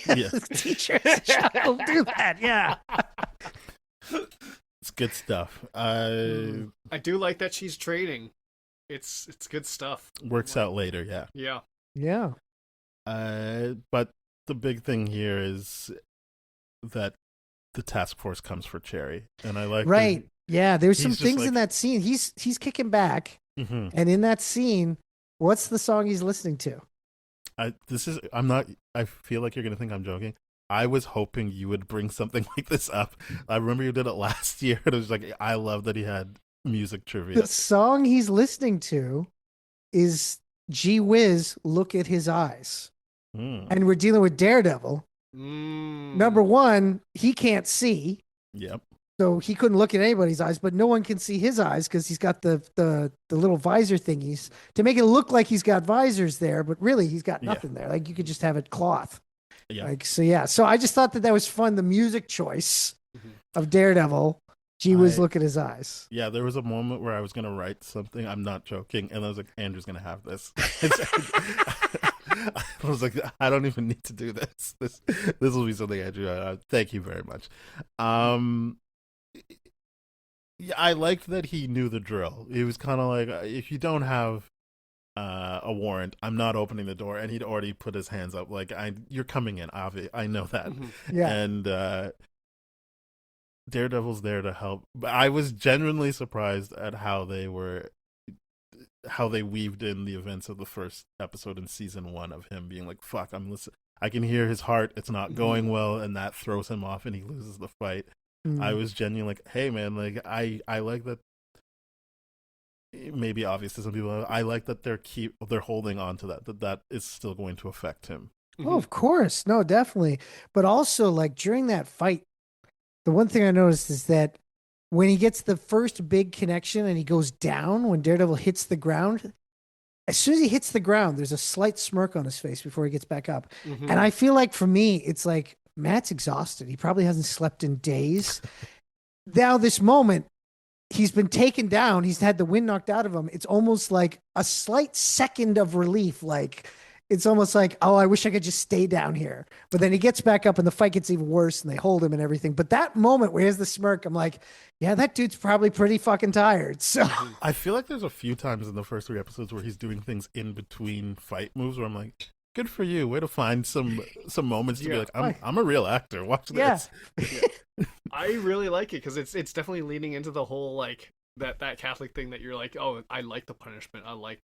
teachers. Don't do that. Yeah. It's good stuff. I do like that she's trading. It's good stuff. Works out later. Yeah. Yeah. Yeah. But the big thing here is that the task force comes for Cherry, and I like Yeah, there's some things in that scene. He's kicking back, and in that scene, what's the song he's listening to? I feel like you're gonna think I'm joking. I was hoping you would bring something like this up. I remember you did it last year. It was like, I love that he had music trivia. The song he's listening to is Gee Whiz, Look at His Eyes. Mm. And we're dealing with Daredevil. Mm. Number one, he can't see. Yep. So he couldn't look at anybody's eyes, but no one can see his eyes because he's got the little visor thingies to make it look like he's got visors there, but really he's got nothing there. Like you could just have it cloth. Yeah. Like so, yeah. So I just thought that was fun. The music choice of Daredevil. Gee whiz, look at his eyes. Yeah, there was a moment where I was gonna write something. I'm not joking, and I was like, Andrew's gonna have this. I was like, I don't even need to do this. This will be something Andrew. Thank you very much. Yeah, I liked that he knew the drill. He was kind of like, if you don't have a warrant, I'm not opening the door, and he'd already put his hands up. Like, you're coming in, Avi. I know that. Yeah. And Daredevil's there to help. But I was genuinely surprised at how they weaved in the events of the first episode in season 1 of him being like, fuck, I'm listening. I can hear his heart. It's not going well, and that throws him off, and he loses the fight. I was genuinely like, hey, man, like, I like that. Maybe obvious to some people. I like that they're holding on to that is still going to affect him. Oh, of course. No, definitely. But also, like, during that fight, the one thing I noticed is that when he gets the first big connection and he goes down, when Daredevil hits the ground, as soon as he hits the ground, there's a slight smirk on his face before he gets back up. And I feel like for me, it's like Matt's exhausted. He probably hasn't slept in days. Now, this moment, he's been taken down. He's had the wind knocked out of him. It's almost like a slight second of relief. Like, it's almost like, oh, I wish I could just stay down here. But then he gets back up and the fight gets even worse and they hold him and everything. But that moment where he has the smirk, I'm like, yeah, that dude's probably pretty fucking tired. So I feel like there's a few times in the first 3 episodes where he's doing things in between fight moves where I'm like, good for you. Way to find some moments to be like, I'm a real actor. Watch this. Yeah. I really like it because it's definitely leaning into the whole like that Catholic thing that you're like, oh, I like the punishment. I like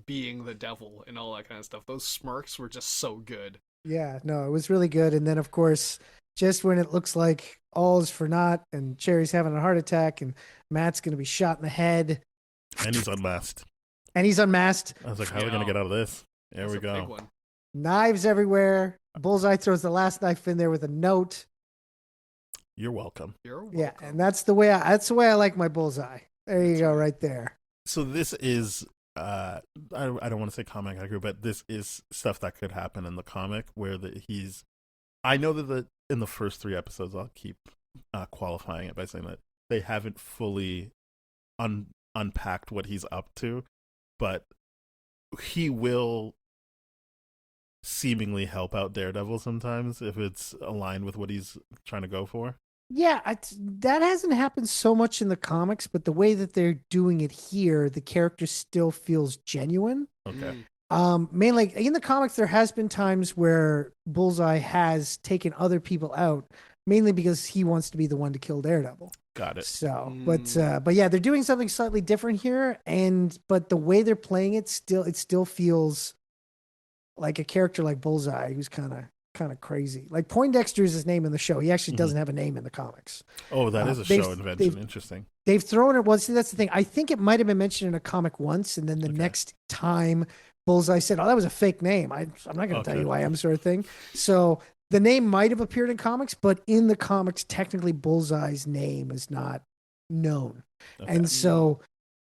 being the devil and all that kind of stuff. Those smirks were just so good. Yeah, no, it was really good. And then of course, just when it looks like all is for naught and Cherry's having a heart attack and Matt's going to be shot in the head. And he's unmasked. I was like, how are we going to get out of this? There we go. Big one. Knives everywhere. Bullseye throws the last knife in there with a note. You're welcome. Yeah, and that's the way I like my Bullseye. There you go, right there. So this is I don't want to say comic accurate, but this is stuff that could happen in the comic where I know that in the first 3 episodes, I'll keep qualifying it by saying that they haven't fully unpacked what he's up to, but he will seemingly help out Daredevil sometimes if it's aligned with what he's trying to go for. Yeah, that hasn't happened so much in the comics, but the way that they're doing it here, the character still feels genuine. Okay. Mainly in the comics, there has been times where Bullseye has taken other people out, mainly because he wants to be the one to kill Daredevil. Got it. So, but yeah, they're doing something slightly different here, but the way they're playing it still feels like a character like Bullseye who's kind of crazy. Like Poindexter is his name in the show. He actually doesn't have a name in the comics. Oh, that is a show invention. Interesting. They've thrown it. Well, see, that's the thing. I think it might have been mentioned in a comic once, and then the next time Bullseye said, "Oh, that was a fake name. I'm not going to tell you who I am," sort of thing. So the name might have appeared in comics, but in the comics, technically Bullseye's name is not known. Okay. And so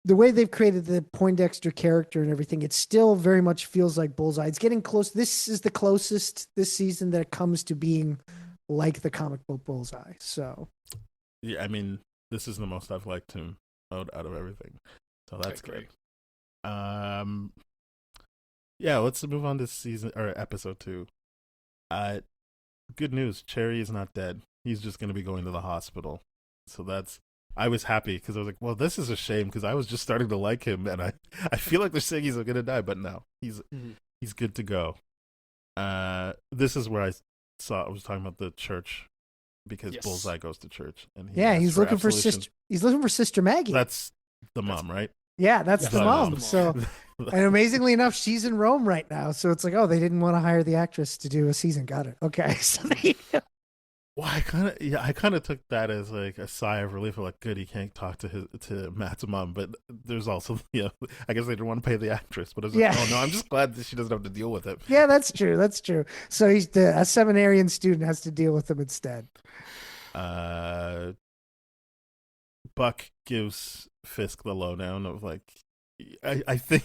the way they've created the Poindexter character and everything, it still very much feels like Bullseye. It's getting close. This is the closest this season that it comes to being like the comic book Bullseye. So, yeah, I mean, this is the most I've liked him out of everything. So that's good. Yeah, let's move on to season or episode 2. Good news. Cherry is not dead. He's just going to be going to the hospital. So I was happy because I was like, well, this is a shame because I was just starting to like him, and I feel like they're saying he's going to die, but no, he's good to go. This is where I was talking about the church because Bullseye goes to church, and he's looking for Sister Maggie. That's the mom, right? Yeah, that's the mom. So And amazingly enough, she's in Rome right now. So it's like, oh, they didn't want to hire the actress to do a season. Got it. Okay. So Well, I kind of took that as like a sigh of relief. Like, good, he can't talk to Matt's mom. But there's also, I guess they didn't want to pay the actress. But I was like, oh no, I'm just glad that she doesn't have to deal with it. Yeah, that's true. That's true. So a seminarian student has to deal with him instead. Buck gives Fisk the lowdown of like, I think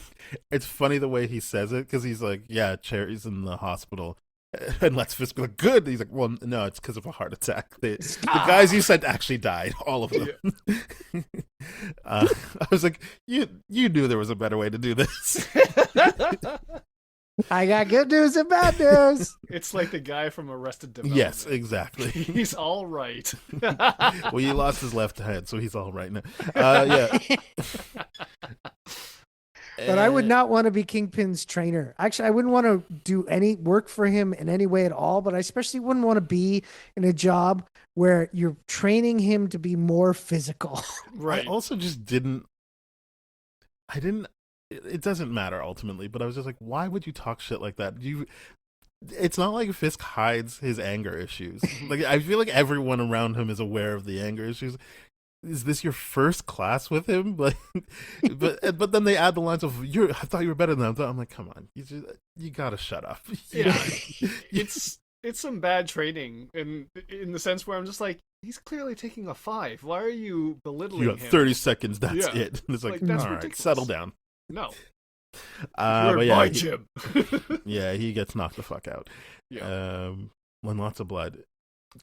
it's funny the way he says it because he's like, yeah, Cherry's in the hospital. And let's Fisk be like, good. He's like, well, no, it's because of a heart attack. The guys you said actually died, all of them. Yeah. I was like, you knew there was a better way to do this. I got good news and bad news. It's like the guy from Arrested Development. Yes, exactly. He's all right. Well, he lost his left hand, so he's all right now. Yeah. But I would not want to be Kingpin's trainer. Actually, I wouldn't want to do any work for him in any way at all. But I especially wouldn't want to be in a job where you're training him to be more physical. Right. I also just didn't. It doesn't matter ultimately, but I was just like, why would you talk shit like that? It's not like Fisk hides his anger issues. Like, I feel like everyone around him is aware of the anger issues. Is this your first class with him? Like, but then they add the lines of I thought you were better than that. I'm like, come on, you gotta shut up. Yeah, it's some bad training in the sense where I'm just like, he's clearly taking a 5. Why are you belittling him? You have 30 seconds. That's it. It's like that's all ridiculous. Right, settle down. No. But yeah, my gym. Yeah, he gets knocked the fuck out. Yeah. When lots of blood.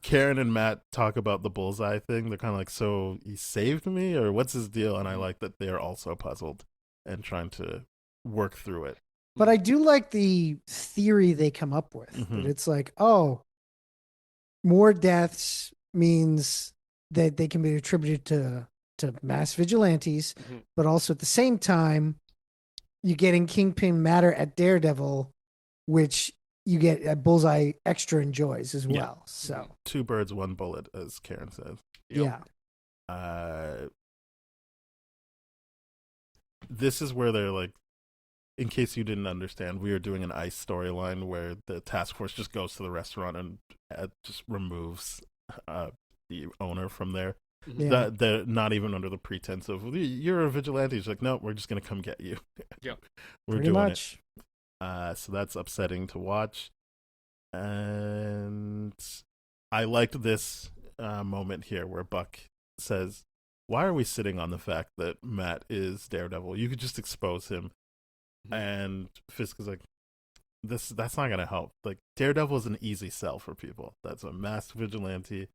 Karen and Matt talk about the bullseye thing. They're kind of like, so he saved me, or what's his deal? And I like that they're also puzzled and trying to work through it. But I do like the theory they come up with. Mm-hmm. That it's like, oh, more deaths means that they can be attributed to mass vigilantes, but also at the same time, you're getting Kingpin matter at Daredevil, which you get a Bullseye extra enjoys as well. Yeah. So 2 birds, 1 bullet, as Karen says. Yeah. This is where they're like, in case you didn't understand, we are doing an ICE storyline where the task force just goes to the restaurant and just removes the owner from there. Yeah. They're not even under the pretense of, you're a vigilante. He's like, no, we're just going to come get you. Yeah. We're Pretty doing much. it. So that's upsetting to watch. And I liked this moment here where Buck says, why are we sitting on the fact that Matt is Daredevil? You could just expose him. And Fisk is like, that's not going to help. Like, Daredevil is an easy sell for people. That's a masked vigilante.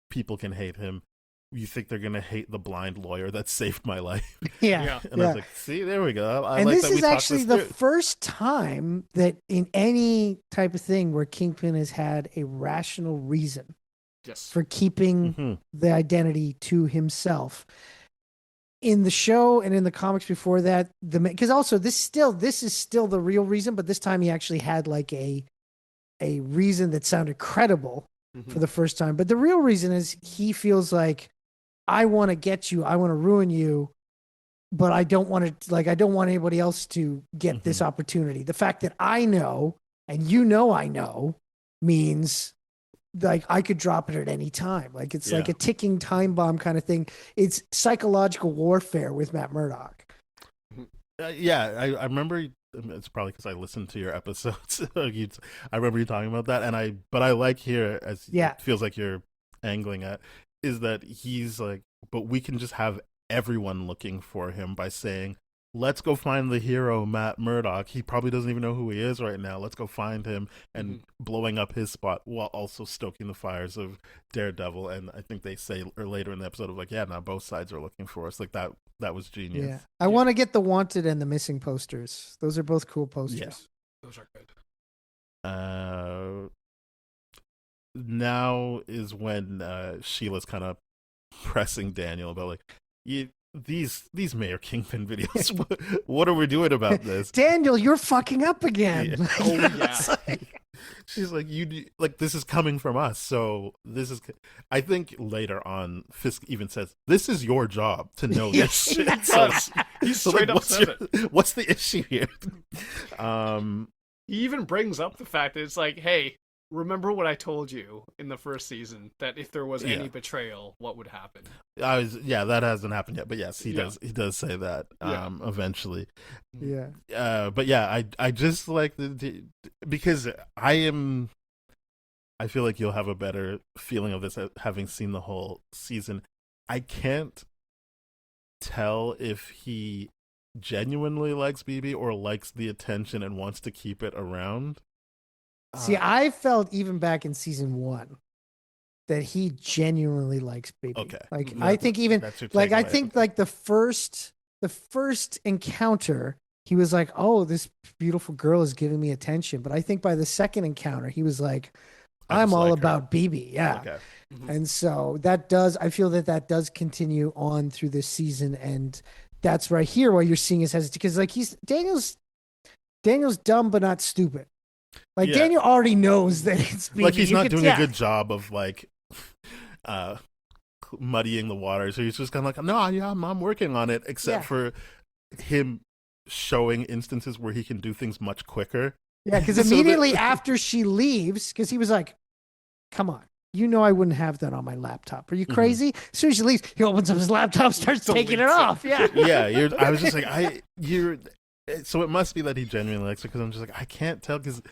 People can hate him. You think they're going to hate the blind lawyer that saved my life? Yeah. And I was like, see, there we go. I and like this that we is talked actually this the through. first time that in any type of thing where Kingpin has had a rational reason for keeping the identity to himself. In the show and in the comics before that, because also this is still the real reason, but this time he actually had like a reason that sounded credible for the first time. But the real reason is he feels like, I want to get you, I want to ruin you, but I don't want to, like, I don't want anybody else to get this opportunity. The fact that I know and you know I know means like I could drop it at any time. Like it's like a ticking time bomb kind of thing. It's psychological warfare with Matt Murdock. I remember. It's probably because I listened to your episodes. I remember you talking about that, but I like here as it feels like you're angling at is that he's like, but we can just have everyone looking for him by saying, let's go find the hero, Matt Murdock. He probably doesn't even know who he is right now. Let's go find him and blowing up his spot while also stoking the fires of Daredevil. And I think they say later in the episode of like, yeah, now both sides are looking for us. Like that was genius. Yeah. I want to get the wanted and the missing posters. Those are both cool posters. Yeah. Those are good. Now is when Sheila's kind of pressing Daniel about like, these Mayor Kingpin videos. What are we doing about this? Daniel, you're fucking up again. Yeah. Oh yeah. she's like, like this is coming from us, so this is. I think later on, Fisk even says, "This is your job to know this shit." So, He straight up says it. what's the issue here? He even brings up the fact that it's like, hey, remember what I told you in the first season, that if there was any betrayal, what would happen? That hasn't happened yet, but yes, he does say that eventually. Yeah. But yeah, I just like because I feel like you'll have a better feeling of this having seen the whole season. I can't tell if he genuinely likes BB or likes the attention and wants to keep it around. See, I felt even back in season 1 that he genuinely likes BB. Okay. Like I think even like I think like the first encounter, he was like, "Oh, this beautiful girl is giving me attention." But I think by the second encounter, he was like, "I'm all about BB." Yeah. Okay. And so I feel that does continue on through this season, and that's right here why you're seeing his hesitation, because like Daniel's dumb but not stupid. Like Daniel already knows that it's BB. Like he's not doing a good job of like muddying the waters. So he's just kind of like, no, yeah, I'm working on it. Except for him showing instances where he can do things much quicker. Yeah, because immediately after she leaves, because he was like, "Come on, you know I wouldn't have that on my laptop. Are you crazy?" As soon as she leaves, he opens up his laptop, starts taking it off. Yeah, yeah. I was just like, So it must be that he genuinely likes it, because I'm just like, I can't tell, because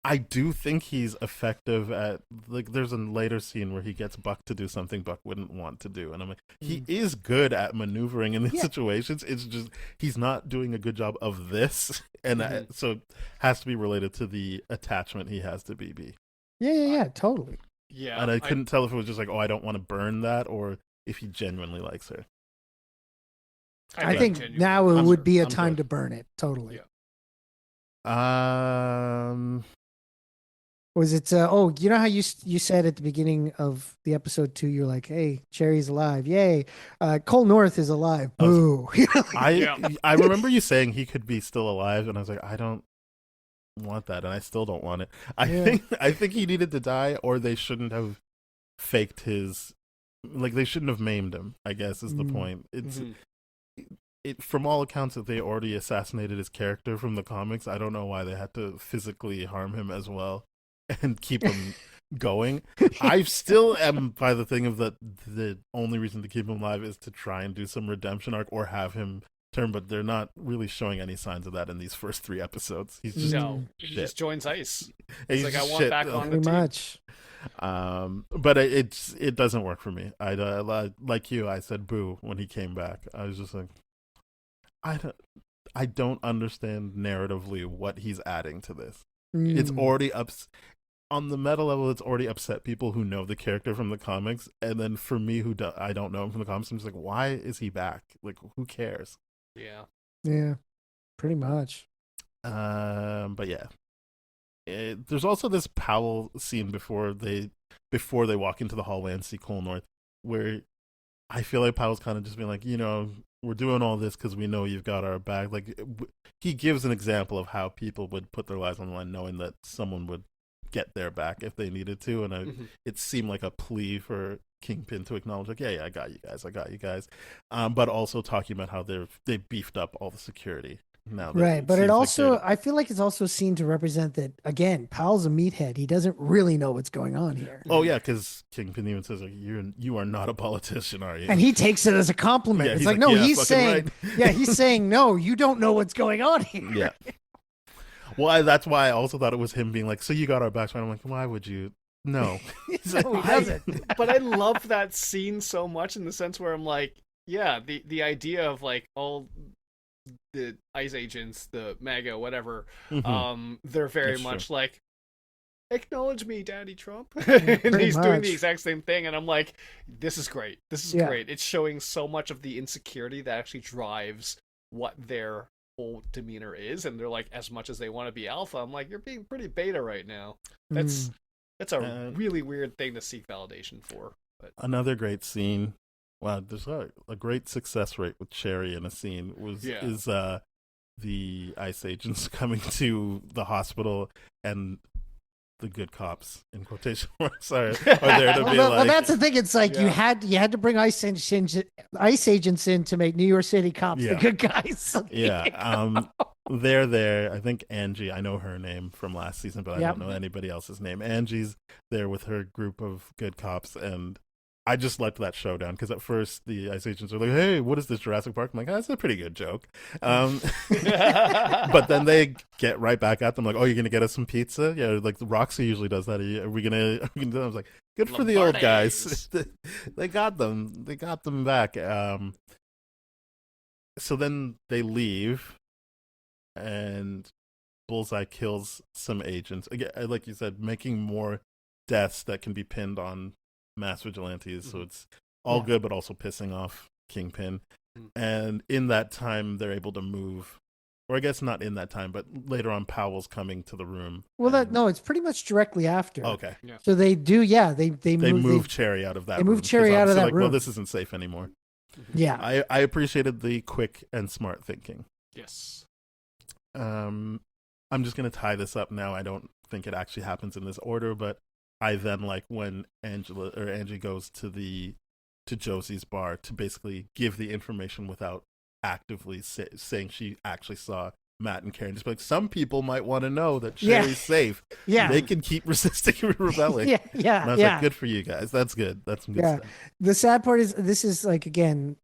I do think he's effective at, like, there's a later scene where he gets Buck to do something Buck wouldn't want to do, and I'm like, he is good at maneuvering in these situations. It's just he's not doing a good job of this, and so it has to be related to the attachment he has to BB. Yeah, totally. Yeah, and I couldn't tell if it was just like, oh, I don't want to burn that, or if he genuinely likes her. I think now it would be a time to burn it. Totally. Yeah. Was it? You know how you said at the beginning of the episode 2, you're like, "Hey, Cherry's alive! Yay! Cole North is alive! Boo!" I remember you saying he could be still alive, and I was like, I don't want that, and I still don't want it. I think he needed to die, or they shouldn't have faked his. Like, they shouldn't have maimed him, I guess is the point. It's from all accounts that they already assassinated his character from the comics. I don't know why they had to physically harm him as well and keep him going. I still am by the thing of that the only reason to keep him alive is to try and do some redemption arc or have him turn, but they're not really showing any signs of that in these first 3 episodes. He's just he just joins ICE. He's like, I want back on the team. Much. But it doesn't work for me. I like you, I said boo when he came back. I was just like, I don't understand narratively what he's adding to this. It's already on the meta level. It's already upset people who know the character from the comics, and then for me, I don't know him from the comics, I'm just like, why is he back? Like, who cares? Yeah, pretty much. But yeah, there's also this Powell scene before they walk into the hallway and see Cole North, where I feel like Powell's kind of just being like, we're doing all this because we know you've got our back. Like, he gives an example of how people would put their lives on the line knowing that someone would get their back if they needed to. And it seemed like a plea for Kingpin to acknowledge, like, yeah, I got you guys. But also talking about how they've beefed up all the security now. Right, but it also, I feel like it's also seen to represent that, again, Powell's a meathead. He doesn't really know what's going on here. Oh yeah, because Kingpin even says, like, you are not a politician, are you? And he takes it as a compliment. Yeah, it's like, no, he's saying, right. He's saying, no, you don't know what's going on here. Yeah. Well, that's why I also thought it was him being like, so you got our backs. I'm like, why would you? No. No, he doesn't. But I love that scene so much in the sense where I'm like, yeah, the idea of like all the ICE agents, the MAGA, whatever, they're very That's much true. like, acknowledge me, Daddy Trump. And he's doing the exact same thing, and I'm like, this is great. This is great. It's showing so much of the insecurity that actually drives what their whole demeanor is, and they're like, as much as they want to be alpha, I'm like, you're being pretty beta right now. That's a really weird thing to seek validation for. But another great scene. Wow, there's a great success rate with Cherry in a scene is the ICE agents coming to the hospital and the good cops in quotation marks sorry are there to be well, that's the thing. It's like Yeah. you had to bring ICE agents in to make New York City cops the Yeah. good guys. yeah. They're there. I think Angie, I know her name from last season, but I Yep. don't know anybody else's name. Angie's there with her group of good cops, and I just liked that showdown because at first the ICE agents are like, "Hey, what is this, Jurassic Park?" I'm like, "That's a pretty good joke," but then they get right back at them like, "Oh, you're gonna get us some pizza?" Yeah, like Roxy usually does that. Are we gonna? I was like, "Good for the old guys." They got them. They got them back. So then they leave, and Bullseye kills some agents. Again, like you said, making more deaths that can be pinned on mass vigilantes. So it's all good, but also pissing off Kingpin. And in that time, they're able to move. Or I guess not in that time, but later on, Powell's coming to the room. Well, it's pretty much directly after. Okay. So they do, they move Cherry out of that room. They move Cherry out of that room. Well, this isn't safe anymore. Yeah. I appreciated the quick and smart thinking. Yes. I'm just going to tie this up now. I don't think it actually happens in this order, but I then like when Angie goes to Josie's bar to basically give the information without actively saying she actually saw Matt and Karen. Just like, some people might want to know that Cherry's safe. Yeah. They can keep resisting and rebelling. Yeah. And I was like, good for you guys. That's good. That's some good stuff. The sad part is this is like, again,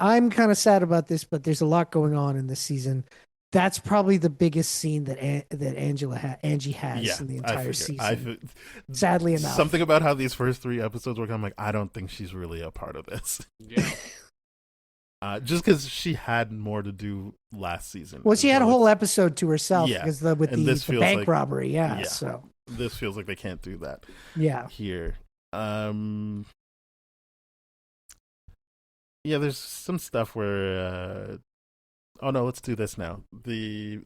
I'm kind of sad about this, but there's a lot going on in this season. That's probably the biggest scene that Angie has in the entire season. Sadly enough, something about how these first 3 episodes work. I'm like, I don't think she's really a part of this. Yeah. Just because she had more to do last season. Well, she had a whole episode to herself because with the bank like, robbery. Yeah. So this feels like they can't do that. Yeah. Here. Yeah, there's some stuff where. Oh no, let's do this now. The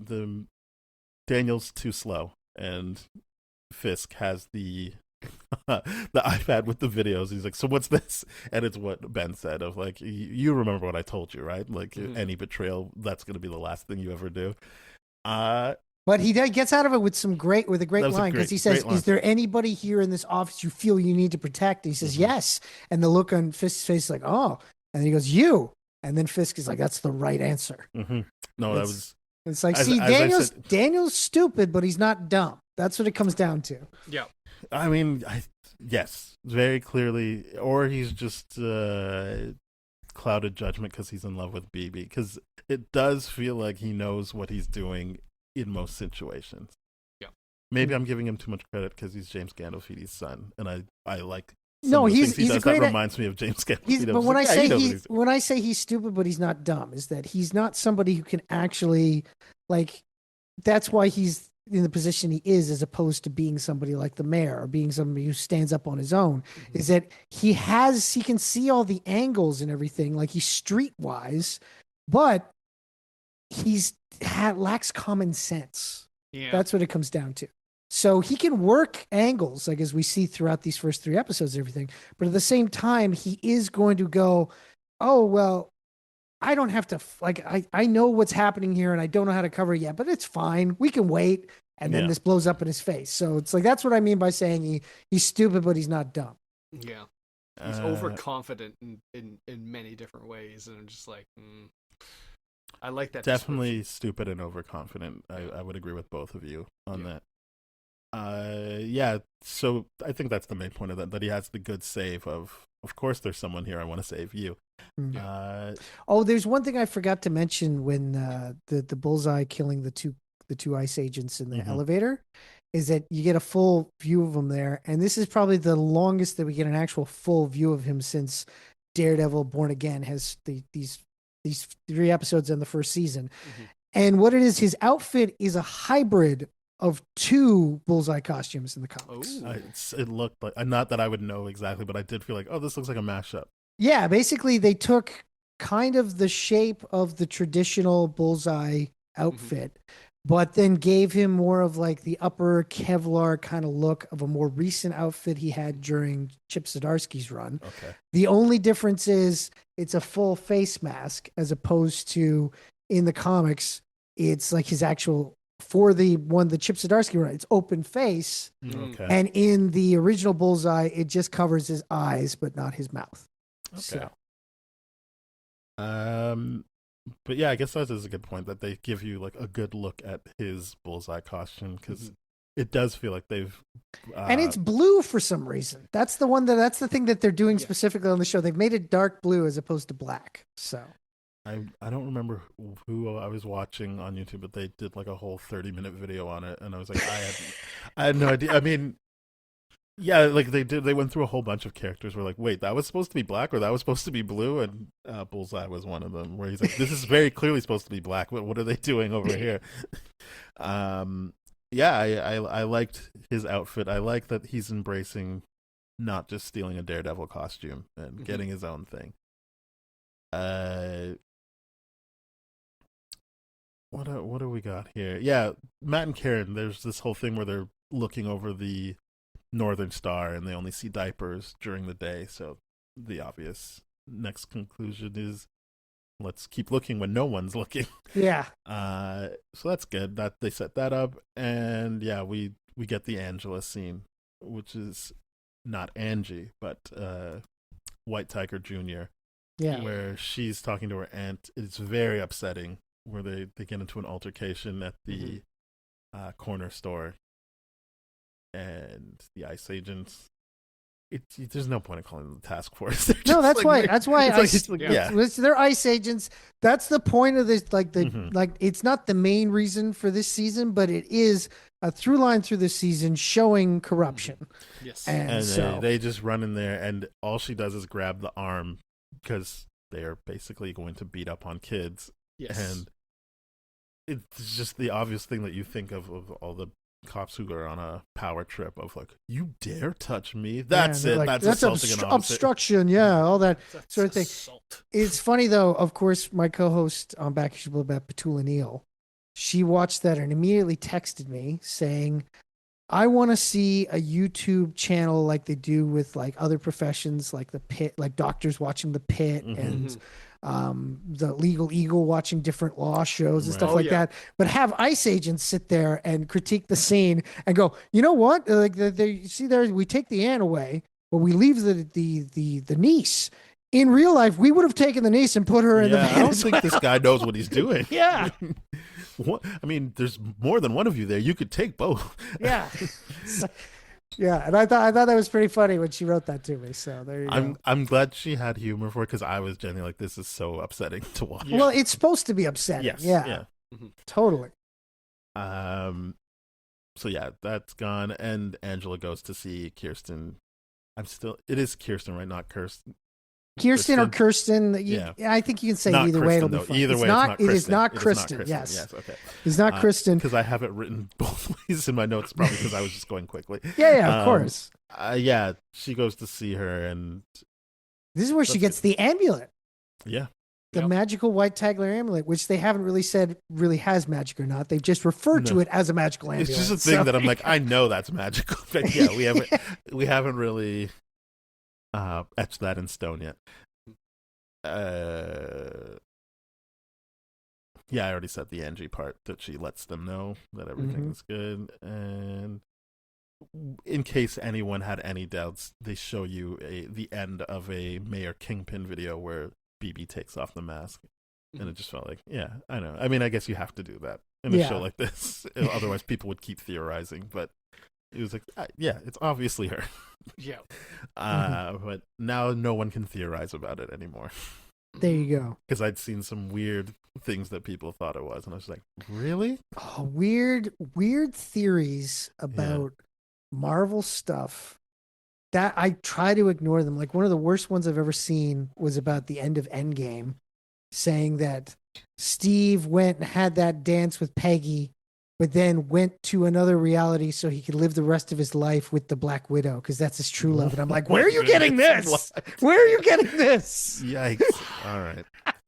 Daniel's too slow, and Fisk has the iPad with the videos. He's like, "So what's this?" And it's what Ben said of like, "You remember what I told you, right? Like any betrayal, that's going to be the last thing you ever do." But he gets out of it with a great line because he says, "Is there anybody here in this office you feel you need to protect?" And he says, "Yes." And the look on Fisk's face is like, "Oh," and then he goes, "You." And then Fisk is like, "That's the right answer." Mm-hmm. No, It's like, Daniel's stupid, but he's not dumb. That's what it comes down to. Yeah. I mean, yes, very clearly, or he's just clouded judgment because he's in love with BB. Because it does feel like he knows what he's doing in most situations. Yeah. Maybe I'm giving him too much credit because he's James Gandolfini's son, and I like. He's great. That reminds me of James Gandolfini. But when I say he's stupid, but he's not dumb, is that he's not somebody who can actually like. That's why he's in the position he is, as opposed to being somebody like the mayor or being somebody who stands up on his own. Mm-hmm. Is that he can see all the angles and everything, like he's streetwise, but lacks common sense. Yeah, that's what it comes down to. So he can work angles, like as we see throughout these first 3 episodes and everything. But at the same time, he is going to go, "Oh, well, I don't have to, I know what's happening here and I don't know how to cover it yet, but it's fine. We can wait." And then this blows up in his face. So it's like, that's what I mean by saying he's stupid, but he's not dumb. Yeah. He's overconfident in many different ways. And I'm just like, I like that. Definitely stupid and overconfident. I would agree with both of you on that. So I think that's the main point of that he has the good save of course there's someone here, I want to save you. There's one thing I forgot to mention when the Bullseye killing the two ICE agents in the elevator is that you get a full view of them there, and this is probably the longest that we get an actual full view of him since Daredevil Born Again has these 3 episodes in the first season. And what it is, his outfit is a hybrid of 2 Bullseye costumes in the comics. It looked like, not that I would know exactly, but I did feel like, this looks like a mashup. Yeah, basically they took kind of the shape of the traditional Bullseye outfit, but then gave him more of like the upper Kevlar kind of look of a more recent outfit he had during Chip Zdarsky's run. Okay. The only difference is it's a full face mask as opposed to in the comics, it's like his actual for the Chip Zdarsky run. It's open face, Okay. and in the original Bullseye, it just covers his eyes but not his mouth. Okay. So. But yeah, I guess that is a good point that they give you like a good look at his Bullseye costume because it does feel like they've and it's blue for some reason. That's the thing that they're doing specifically on the show. They've made it dark blue as opposed to black. So I don't remember who I was watching on YouTube, but they did like a whole 30-minute video on it, and I was like, I had no idea. I mean, yeah, like they went through a whole bunch of characters. We're like, wait, that was supposed to be black or that was supposed to be blue, and Bullseye was one of them. Where he's like, this is very clearly supposed to be black, but what are they doing over here? Yeah, I liked his outfit. I like that he's embracing not just stealing a Daredevil costume and getting his own thing. What do we got here? Yeah, Matt and Karen, there's this whole thing where they're looking over the Northern Star and they only see diapers during the day, so the obvious next conclusion is let's keep looking when no one's looking. Yeah. So that's good that they set that up, and yeah, we get the Angela scene, which is not Angie, but White Tiger Jr. Yeah. Where she's talking to her aunt. It's very upsetting where they get into an altercation at the corner store, and the ICE agents. There's no point in calling them the task force. No, that's like, why. That's why they're ICE agents. That's the point of this. Like it's not the main reason for this season, but it is a through line through the season showing corruption. Yes, and so they just run in there, and all she does is grab the arm because they are basically going to beat up on kids. Yes, and it's just the obvious thing that you think of all the cops who are on a power trip of like, you dare touch me? That's it. Like, that's assaulting an officer. Obstruction. Yeah, all that sort of thing. Assault. It's funny though. Of course, my co-host on Back Issue about Petula Neal, she watched that and immediately texted me saying, I want to see a YouTube channel like they do with like other professions, like the Pit, like doctors watching the Pit and the Legal Eagle watching different law shows and stuff like that. But have ICE agents sit there and critique the scene and go, you know what? Like you see there, we take the aunt away, but we leave the niece. In real life, we would have taken the niece and put her in the van. I don't think this guy knows what he's doing. Yeah. I mean, there's more than one of you there. You could take both. Yeah. Yeah, and I thought that was pretty funny when she wrote that to me. So there you go. I'm glad she had humor for it because I was genuinely like, this is so upsetting to watch. Well, it's supposed to be upsetting. Yes. Yeah. Totally. So yeah, that's gone, and Angela goes to see Kirsten. It is Kirsten, right? Not Kirsten. Kirsten or Kirsten. I think you can say either way. It'll be fine. Either way, it's not Kristen. It is not Kristen. Yes. Okay. It's not Kristen. Because I have it written both ways in my notes, probably because I was just going quickly. Yeah, of course. Yeah, she goes to see her, and this is where she gets the amulet. Yeah. The magical white tiger amulet, which they haven't really said really has magic or not. They've just referred to it as a magical amulet. It's just a thing that I'm like, I know that's magical. But yeah, we haven't really etched that in stone yet. Yeah, I already said the Angie part that she lets them know that everything's good, and in case anyone had any doubts, they show you the end of a Mayor Kingpin video where BB takes off the mask, and it just felt like, yeah, I know. I mean, I guess you have to do that in a show like this, otherwise people would keep theorizing. But it was like, yeah, it's obviously her. Yeah. But now no one can theorize about it anymore. There you go. Because I'd seen some weird things that people thought it was, and I was like, really? Oh, weird theories about Marvel stuff that I try to ignore them. Like one of the worst ones I've ever seen was about the end of Endgame, saying that Steve went and had that dance with Peggy, but then went to another reality so he could live the rest of his life with the Black Widow because that's his true love. And I'm like, where are you getting this? Where are you getting this? Yikes. All right.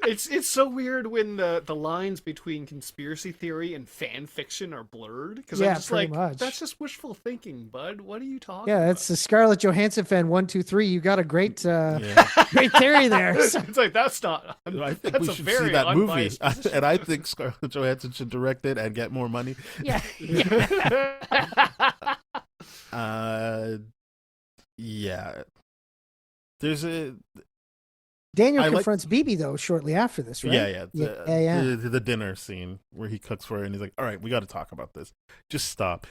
It's so weird when the lines between conspiracy theory and fan fiction are blurred, because Yeah, I'm just pretty like, much. that's just wishful thinking, bud. What are you talking Yeah, about? that's the Scarlett Johansson fan 123. You got a great Yeah. great theory there. So- It's like that's not. I think that's we a should very see that movie, unbiased position. and I think Scarlett Johansson should direct it and get more money. yeah. Yeah. There's a Daniel I like- confronts Bibi though shortly after this, right? yeah. Yeah. The dinner scene where he cooks for her and he's like, "All right, we got to talk about this. Just stop."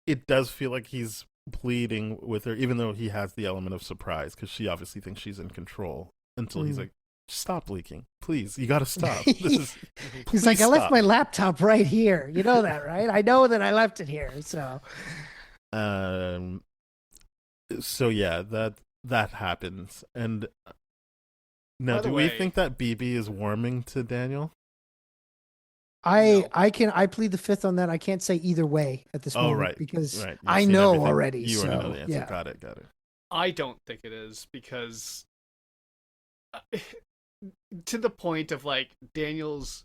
It does feel like he's pleading with her, even though he has the element of surprise because she obviously thinks she's in control. Until he's like, "Stop leaking, please. You got to stop." He's Please like, I left stop." my laptop right here. You know that, right? I know that I left it here. So So yeah, that happens. And now, By the do we way- think that BB is warming to Daniel? I plead the fifth on that. I can't say either way at this Oh, moment right. because Right. You've I seen know everything. already. You already know the answer. yeah. Got it. I don't think it is, because to the point of like Daniel's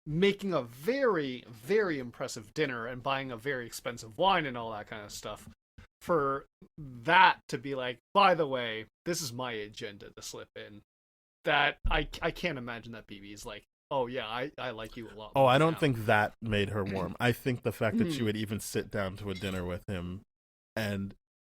making a very, very impressive dinner and buying a very expensive wine and all that kind of stuff, for that to be like, by the way, this is my agenda to slip in. That I can't imagine that BB is like, oh yeah, I like you a lot. Oh, more I don't now. think that made her warm. I think the fact that she would even sit down to a dinner with him and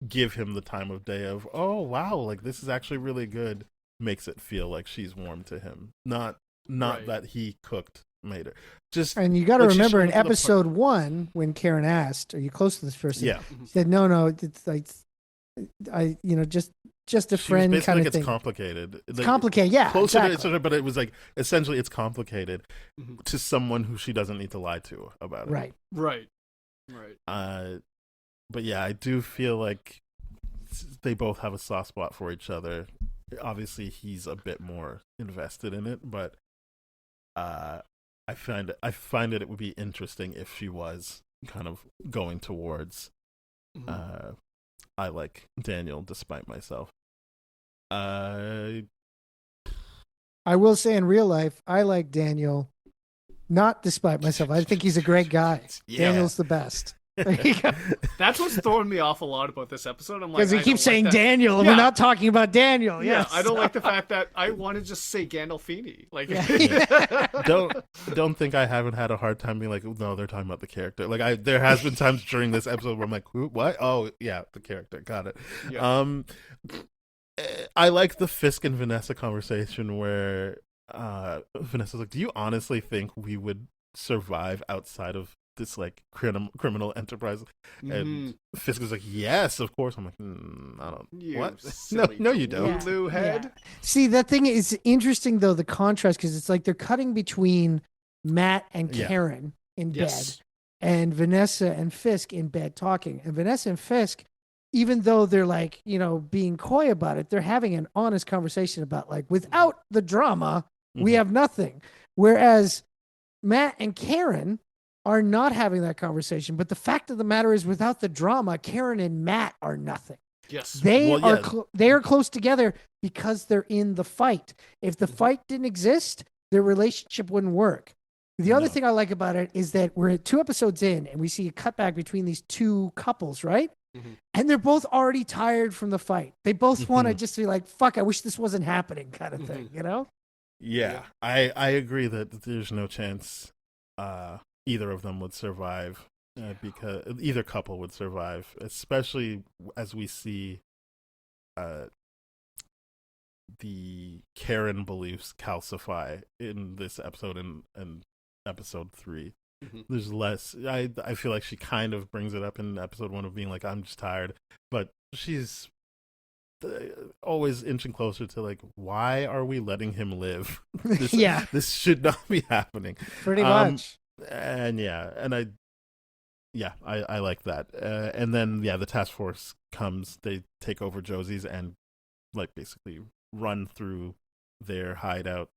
give him the time of day of, oh wow, like this is actually really good, makes it feel like she's warm to him. Not Right. that he cooked made her. Just And you got to like, she's remember showing in to the episode 1 when Karen asked, "Are you close to this person?" yeah. She said, "No, it's like just a She was friend basically kind like, of it's thing." complicated. It's Like, complicated, yeah. closer exactly. to it, but it was like essentially it's complicated Mhm. to someone who she doesn't need to lie to about it. Right. Right. But yeah, I do feel like they both have a soft spot for each other. Obviously, he's a bit more invested in it, but I find it would be interesting if she was kind of going towards Mhm. I like Daniel despite myself. Uh, I will say in real life, I like Daniel, not despite myself. I think he's a great guy. Yeah. Daniel's the best. There you go. That's what's throwing me off a lot about this episode. I'm like, Because he I keeps don't like saying that. Daniel, and Yeah. we're not talking about Daniel. Yeah, Yes. I don't like the fact that I want to just say Gandolfini. Like, Yeah. don't think I haven't had a hard time being like, no, they're talking about the character. Like there has been times during this episode where I'm like, who, what? Oh yeah, the character, got it. Yeah. I like the Fisk and Vanessa conversation where Vanessa's like, do you honestly think we would survive outside of this like criminal enterprise? And Fisk is like, yes, of course. I'm like, I don't. You What? silly No, you don't. Lulu head. Yeah. See, that thing is interesting though, the contrast, because it's like they're cutting between Matt and Yeah. Karen in Yes. bed and Vanessa and Fisk in bed talking. And Vanessa and Fisk, even though they're like, being coy about it, they're having an honest conversation about like, without the drama, we Mhm. have nothing. Whereas Matt and Karen are not having that conversation. But the fact of the matter is, without the drama, Karen and Matt are nothing. Yes. They Well, are yeah. they are close together because they're in the fight. If the fight didn't exist, their relationship wouldn't work. The other No. thing I like about it is that we're 2 episodes in and we see a cutback between these two couples, right? Mhm. And they're both already tired from the fight. They both want to Mhm. just be like, "Fuck, I wish this wasn't happening," kind of thing, you know? Yeah, I agree that there's no chance either of them would survive because either couple would survive, especially as we see the Karen beliefs calcify in this episode and episode 3. Mhm. There's less. I feel like she kind of brings it up in episode 1 of being like, I'm just tired, but she's always inching closer to like, why are we letting him live? This, Yeah. this should not be happening. Pretty Um, much. And I like that. And then the task force comes. They take over Josie's and like basically run through their hideout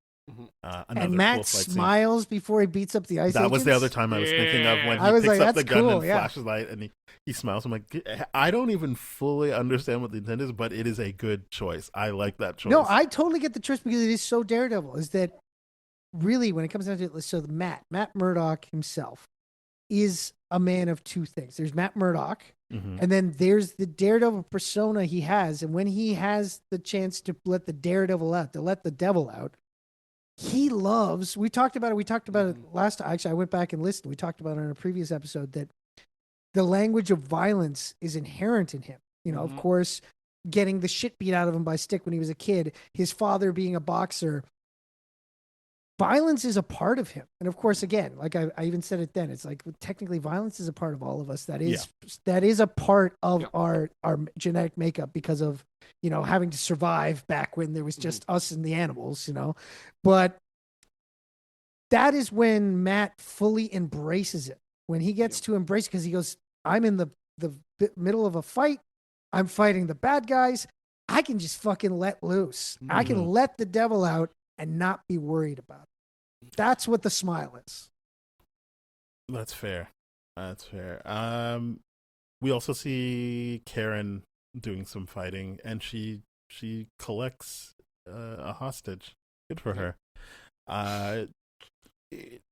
Another And Matt cool fight scene. smiles before he beats up the ice That was the agents. other time I was thinking of when Yeah. he I was picks like, up the that's gun cool, and yeah. flashes light and he smiles. I'm like, I don't even fully understand what the intent is, but it is a good choice. I like that choice. No, I totally get the choice because it is so Daredevil. Is that really when it comes down to it? So Matt Murdock himself is a man of two things. There's Matt Murdock, Mhm. and then there's the Daredevil persona he has. And when he has the chance to let the Daredevil out, to let the devil out, he loves. We talked about it. We talked about it last. Actually, I went back and listened. We talked about it in a previous episode that the language of violence is inherent in him. You know, of course, getting the shit beat out of him by Stick when he was a kid, his father being a boxer. Violence is a part of him. And of course, again, like I even said it then, it's like technically violence is a part of all of us. That is a part of our genetic makeup because of, you know, having to survive back when there was just us and the animals, you know. But that is when Matt fully embraces it. When he gets to embrace, because he goes, I'm in the middle of a fight. I'm fighting the bad guys. I can just fucking let loose. I can let the devil out and not be worried about it. That's what the smile is. That's fair. We also see Karen doing some fighting, and she collects a hostage. Good for her.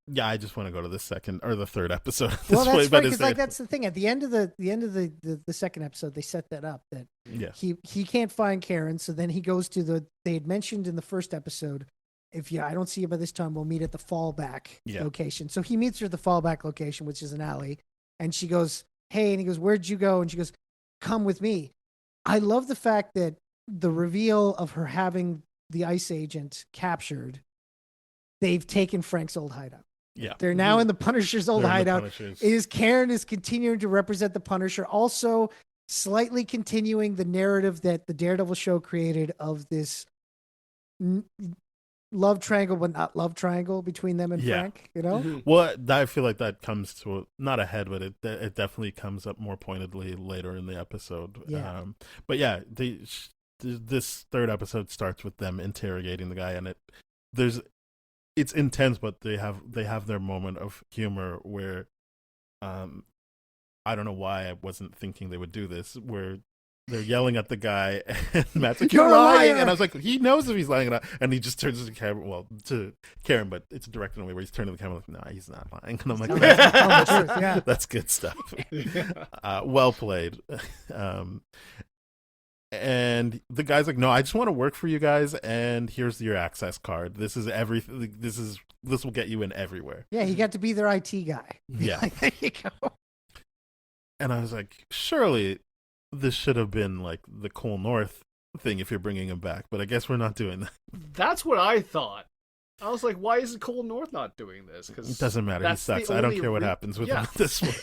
Yeah, I just want to go to the second or the third episode. Well, that's right, because like that's the thing. At the end of the second episode, they set that up that he can't find Karen, so then he goes to they had mentioned in the first episode, if I don't see you by this time, we'll meet at the fallback location. So he meets her at the fallback location, which is an alley, and she goes, "Hey," and he goes, "Where'd you go?" And she goes, "Come with me." I love the fact that the reveal of her having the ICE agent captured, they've taken Frank's old hideout. Yeah. They're now in the Punisher's old hideout. Karen is continuing to represent the Punisher, also slightly continuing the narrative that the Daredevil show created of this love triangle, but not love triangle between them and Frank, you know? Well, I feel like that comes to not a head, but it definitely comes up more pointedly later in the episode. Yeah. But yeah, this third episode starts with them interrogating the guy, and it's intense, but they have their moment of humor where, I don't know why I wasn't thinking they would do this, where they're yelling at the guy, and Matt's like, "You're lying!" And I was like, he knows if he's lying or not, and he just turns to the camera, to Karen, but it's directed in a way where he's turning to the camera like, "No, he's not lying." And I'm like, "That's good stuff." Well played. And the guy's like, "No, I just want to work for you guys, and here's your access card. This is everything. This will get you in everywhere." Yeah, he got to be their IT guy. Yeah. Like, there you go. And I was like, surely this should have been like the Cole North thing if you're bringing him back, but I guess we're not doing that. That's what I thought. I was like, why isn't Cole North not doing this? Because it doesn't matter. He sucks. I don't care what happens with him this one.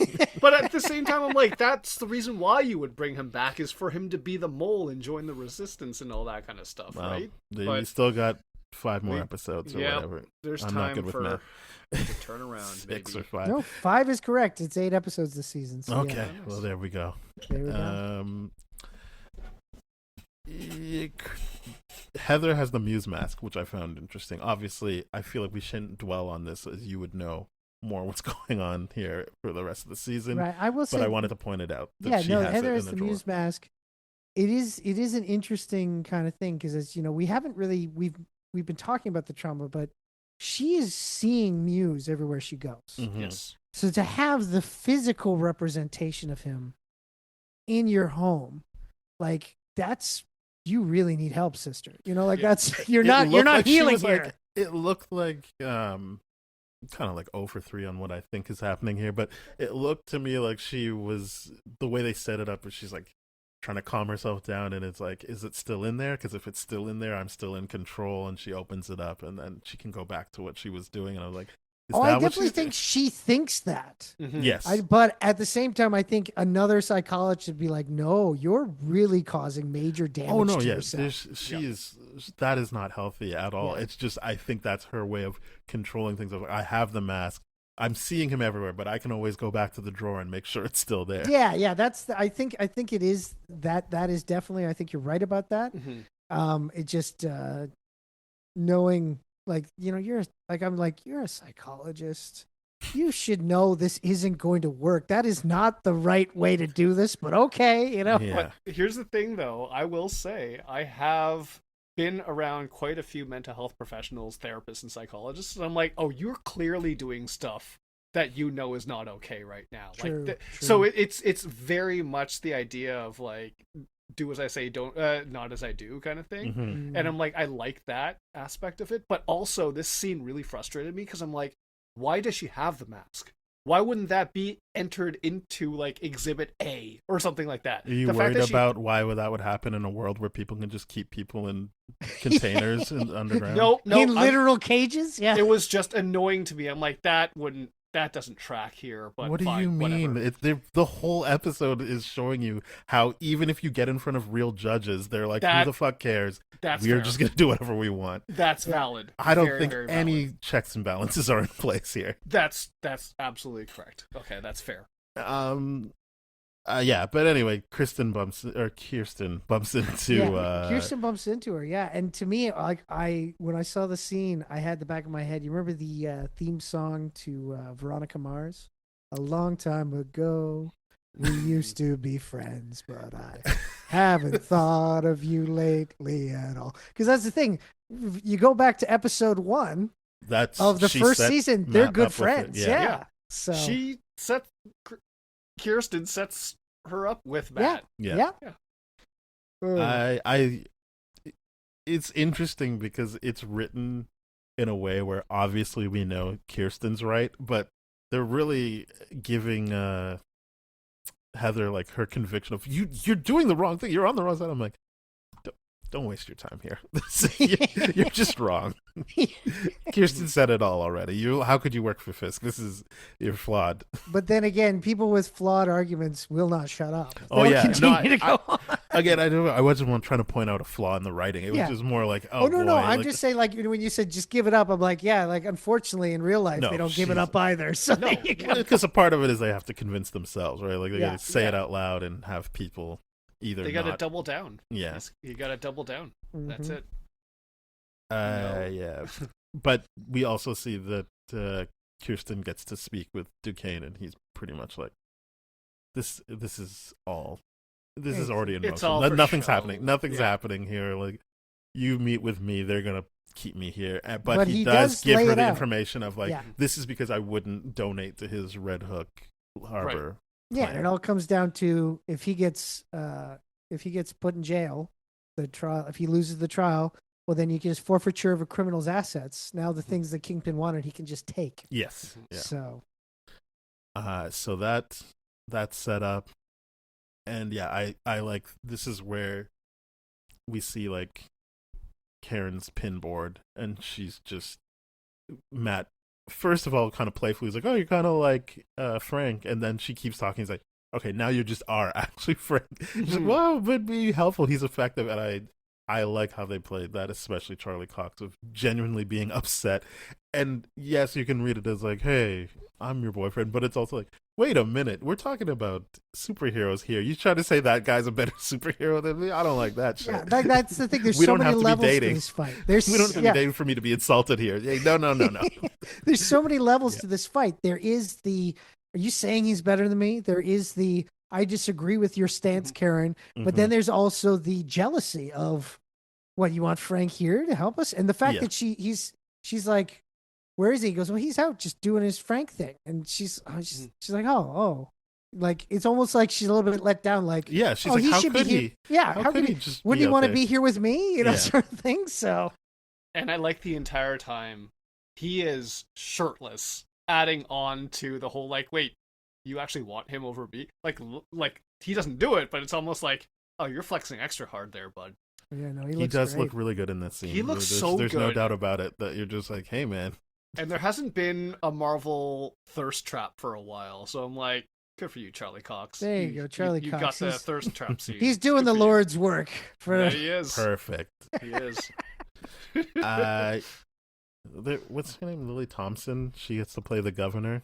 But at the same time, I'm like, that's the reason why you would bring him back, is for him to be the mole and join the resistance and all that kind of stuff, right? You still got 5 more episodes or whatever. There's I'm time not good with math. to turn around. 6 or 5. No, 5 is correct. It's 8 episodes this season. So Okay, well, there we go. There we go. Heather has the Muse mask, which I found interesting. Obviously, I feel like we shouldn't dwell on this, as you would know more what's going on here for the rest of the season. Right, I will say, but I wanted to point it out. That she has Heather it has in the drawer. Muse mask. It is an interesting kind of thing because, as you know, we haven't really we've been talking about the trauma, but she is seeing Muse everywhere she goes. Mm-hmm. Yes. So to have the physical representation of him in your home, like you really need help, sister. You know, like that's you're not healing here. Like, it looked like kind of like 0 for 3 on what I think is happening here, but it looked to me like she was, the way they set it up, where she's like trying to calm herself down, and it's like, is it still in there? Because if it's still in there, I'm still in control. And she opens it up, and then she can go back to what she was doing. And I was like, I definitely think she thinks that. Mm-hmm. Yes. But at the same time, I think another psychologist would be like, no, you're really causing major damage to yourself. That is not healthy at all. Yeah. It's just, I think that's her way of controlling things. Like, I have the mask. I'm seeing him everywhere, but I can always go back to the drawer and make sure it's still there. Yeah. I think it is that is definitely, I think you're right about that. Mm-hmm. It just, knowing like, you're a psychologist. You should know this isn't going to work. That is not the right way to do this, but okay, Yeah. But here's the thing, though. I will say I have been around quite a few mental health professionals, therapists, and psychologists, and I'm like, oh, you're clearly doing stuff that you know is not okay right now. True, Like, true. so it's very much the idea of like, do as I say, don't not as I do, kind of thing. Mhm. And I'm like, I like that aspect of it, but also this scene really frustrated me because I'm like, why does she have the mask? Why wouldn't that be entered into like Exhibit A or something like that? Are you The fact worried that she- about why that would happen in a world where people can just keep people in containers and underground? No, in I'm- literal cages? Yeah. it was just annoying to me. I'm like, that doesn't track here. But What do fine, you mean? whatever. The whole episode is showing you how even if you get in front of real judges, they're like, That- who the fuck cares? That's We're fair. just going to do whatever we want. That's valid. I don't Very, think very any valid. checks and balances are in place here. That's absolutely correct. Okay, that's fair. Yeah, but anyway, Kirsten bumps into Kirsten bumps into her, yeah. And to me, like when I saw the scene, I had the back of my head. You remember the theme song to Veronica Mars? A long time ago, we used to be friends, but I haven't thought of you lately at all. Because that's the thing. You go back to episode 1 that's of the she first set season. They're Matt good up with it. friends. Yeah. Yeah. So Kirsten sets her up with yeah, Matt. Yeah. yeah. I it's interesting because it's written in a way where obviously we know Kirsten's right, but they're really giving Heather like her conviction of you're doing the wrong thing. You're on the wrong side. I'm like, don't waste your time here. You're just wrong. Kirsten said it all already. How could you work for Fisk? You're flawed. But then again, people with flawed arguments will not shut up. Oh, They'll yeah. continue to go on. Again, I wasn't trying to point out a flaw in the writing. It was Yeah. just more like, Oh, no, boy, I'm like, just saying, like, when you said just give it up, I'm like, yeah, like, unfortunately, in real life, No, they don't give it she's- up either. So No. there you go. because a part of it is they have to convince themselves, right? Like they Yeah. gotta say it Yeah. out loud and have people either They got to not. double down. Yeah. You got to double down. That's Mhm. it. Yeah. But we also see that Kirsten gets to speak with Duquesne, and he's pretty much like, this is all. This is already in It's motion. all for Nothing's show. happening. Nothing's Yeah. happening here. Like, you meet with me, they're gonna keep me here. But, But he he does does give lay her it the out. information of like, Yeah. this is because I wouldn't donate to his Red Hook Harbor. Yeah, plan. it all comes down to if he gets put in jail, if he loses the trial, well, then you can just forfeiture of a criminal's assets. Now the things that Kingpin wanted, he can just take. Yes. Yeah. So So that's set up, and yeah, I like this is where we see like Karen's pin board, and she's just Matt. First of all, kind of playfully, he's like, "Oh, you're kind of like Frank," and then she keeps talking. He's like, "Okay, now you just are actually Frank." She's like, "Well, it would be helpful." He's effective, and I like how they played that, especially Charlie Cox, of genuinely being upset. And yes, you can read it as like, "Hey, I'm your boyfriend," but it's also like, wait a minute, we're talking about superheroes here. You try to say that guy's a better superhero than me? I don't like that shit. yeah, that's the thing. There's We so don't many have to be levels to dating. this fight. There's We don't have to yeah. be dating for me to be insulted here. Hey, no. There's so many levels Yeah. to this fight. There is are you saying he's better than me? There is I disagree with your stance, Karen. But then there's also the jealousy of, what, you want Frank here to help us? And the fact Yeah. that she's like, where is he? He goes, well, he's out just doing his Frank thing. And she's like, oh. Like, it's almost like she's a little bit let down. Like, Yeah, she's oh, like, he how should could be here. he? Yeah, How how could could he just Wouldn't be he out want to there? be here with me? You know, Yeah. sort of thing. So And I like the entire time he is shirtless, adding on to the whole like, wait, you actually want him over me? Like he doesn't do it, but it's almost like, oh, you're flexing extra hard there, bud. yeah, no, He looks does great. look really good in this scene. He looks there's, so There's no good. doubt about it that you're just like, hey, man. And there hasn't been a Marvel thirst trap for a while, so I'm like, good for you, Charlie Cox. There you go, Charlie You Cox. got the He's- thirst trap scene. He's doing Good the for you. Lord's work for Yeah, he is. Perfect. He is. What's her name? Lily Thompson. She gets to play the governor.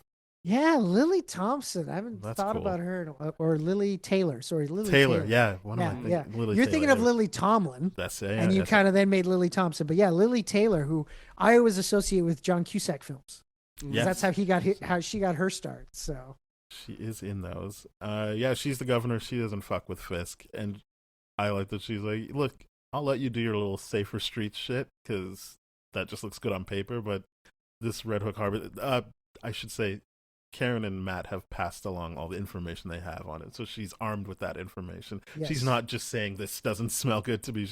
Yeah, Lily Thompson. I haven't That's thought cool. about her or Lily Taylor. Sorry, Lily Taylor, yeah, one Yeah, of my yeah. Lily You're Taylor, thinking of yeah. Lily Tomlin, That's it. and you kind of then made Lily Thompson. But yeah, Lily Taylor, who I always associate with John Cusack films. 'Cause Yes. That's how she got her start. So She is in those. Yeah, she's the governor. She doesn't fuck with Fisk, and I like that she's like, look, I'll let you do your little safer street shit because that just looks good on paper. But this Red Hook Harbor, I should say, Karen and Matt have passed along all the information they have on it, so she's armed with that information. Yes. She's not just saying this doesn't smell good to me.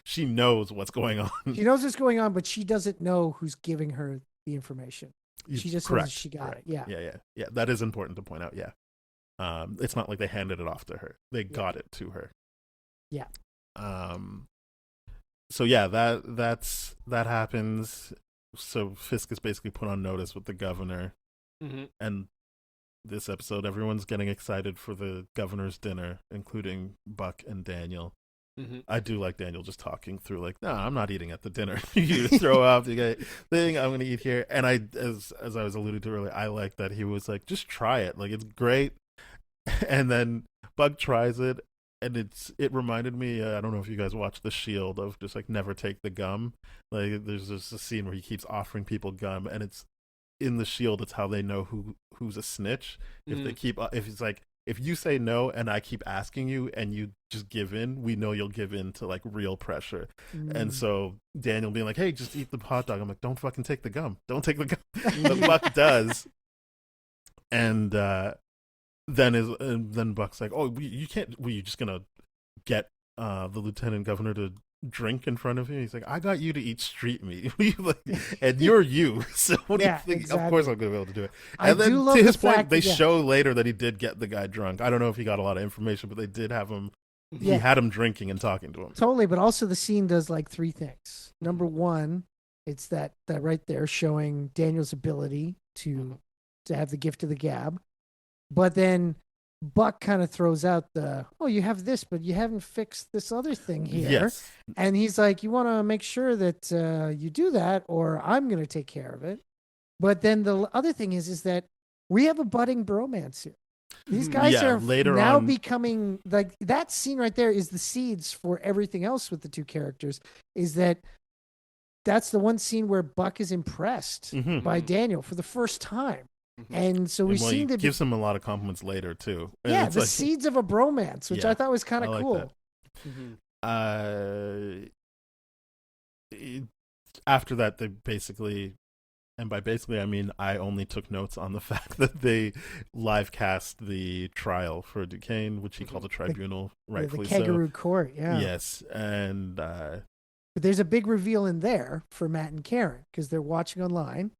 She knows what's going on. she knows what's going on, but she doesn't know who's giving her the information. She just knows she got it. Yeah. Yeah. That is important to point out. Yeah. It's not like they handed it off to her; they got it to her. Yeah. So yeah, that happens. So Fisk is basically put on notice with the governor, and this episode, everyone's getting excited for the governor's dinner, including Buck and Daniel. I do like Daniel just talking through, like, no, I'm not eating at the dinner. You throw out the thing, I'm going to eat here. And as I was alluding to earlier, I like that he was like, just try it. Like, it's great. And then Buck tries it, and it reminded me, I don't know if you guys watched The Shield, of just like never take the gum. Like, there's just a scene where he keeps offering people gum, and it's in The Shield, it's how they know who's a snitch. If it's like, if you say no and I keep asking you and you just give in, we know you'll give in to like real pressure. And so Daniel being like, hey, just eat the hot dog. I'm like, don't fucking take the gum. Don't take the gum. But Buck does. And then Buck's like, oh, you can't, were you just going to get the lieutenant governor to drink in front of you? He's like, I got you to eat street meat. And you're you. So what do you think? Exactly. Of course I'm going to be able to do it. I And then do love to the his point, fact they that- show later that he did get the guy drunk. I don't know if he got a lot of information, but they did have him. He Yeah. had him drinking and talking to him. Totally, but also the scene does like three things. Number one, it's that right there showing Daniel's ability to have the gift of the gab. But then Buck kind of throws out you have this, but you haven't fixed this other thing here. Yes. And he's like, you want to make sure that you do that, or I'm going to take care of it. But then the other thing is that we have a budding bromance here. These guys are later now on, becoming like that scene right there is the seeds for everything else with the two characters. Is that's the one scene where Buck is impressed by Daniel for the first time. And so we seem to gives him a lot of compliments later too. And yeah, it's the like, seeds of a bromance, which Yeah, I thought was kind I of like cool. that. After that, they basically, and by basically I mean I only took notes on the fact that they live cast the trial for Duquesne, which he called a tribunal, rightfully the kangaroo court, yeah. Yes, and But there's a big reveal in there for Matt and Karen because they're watching online,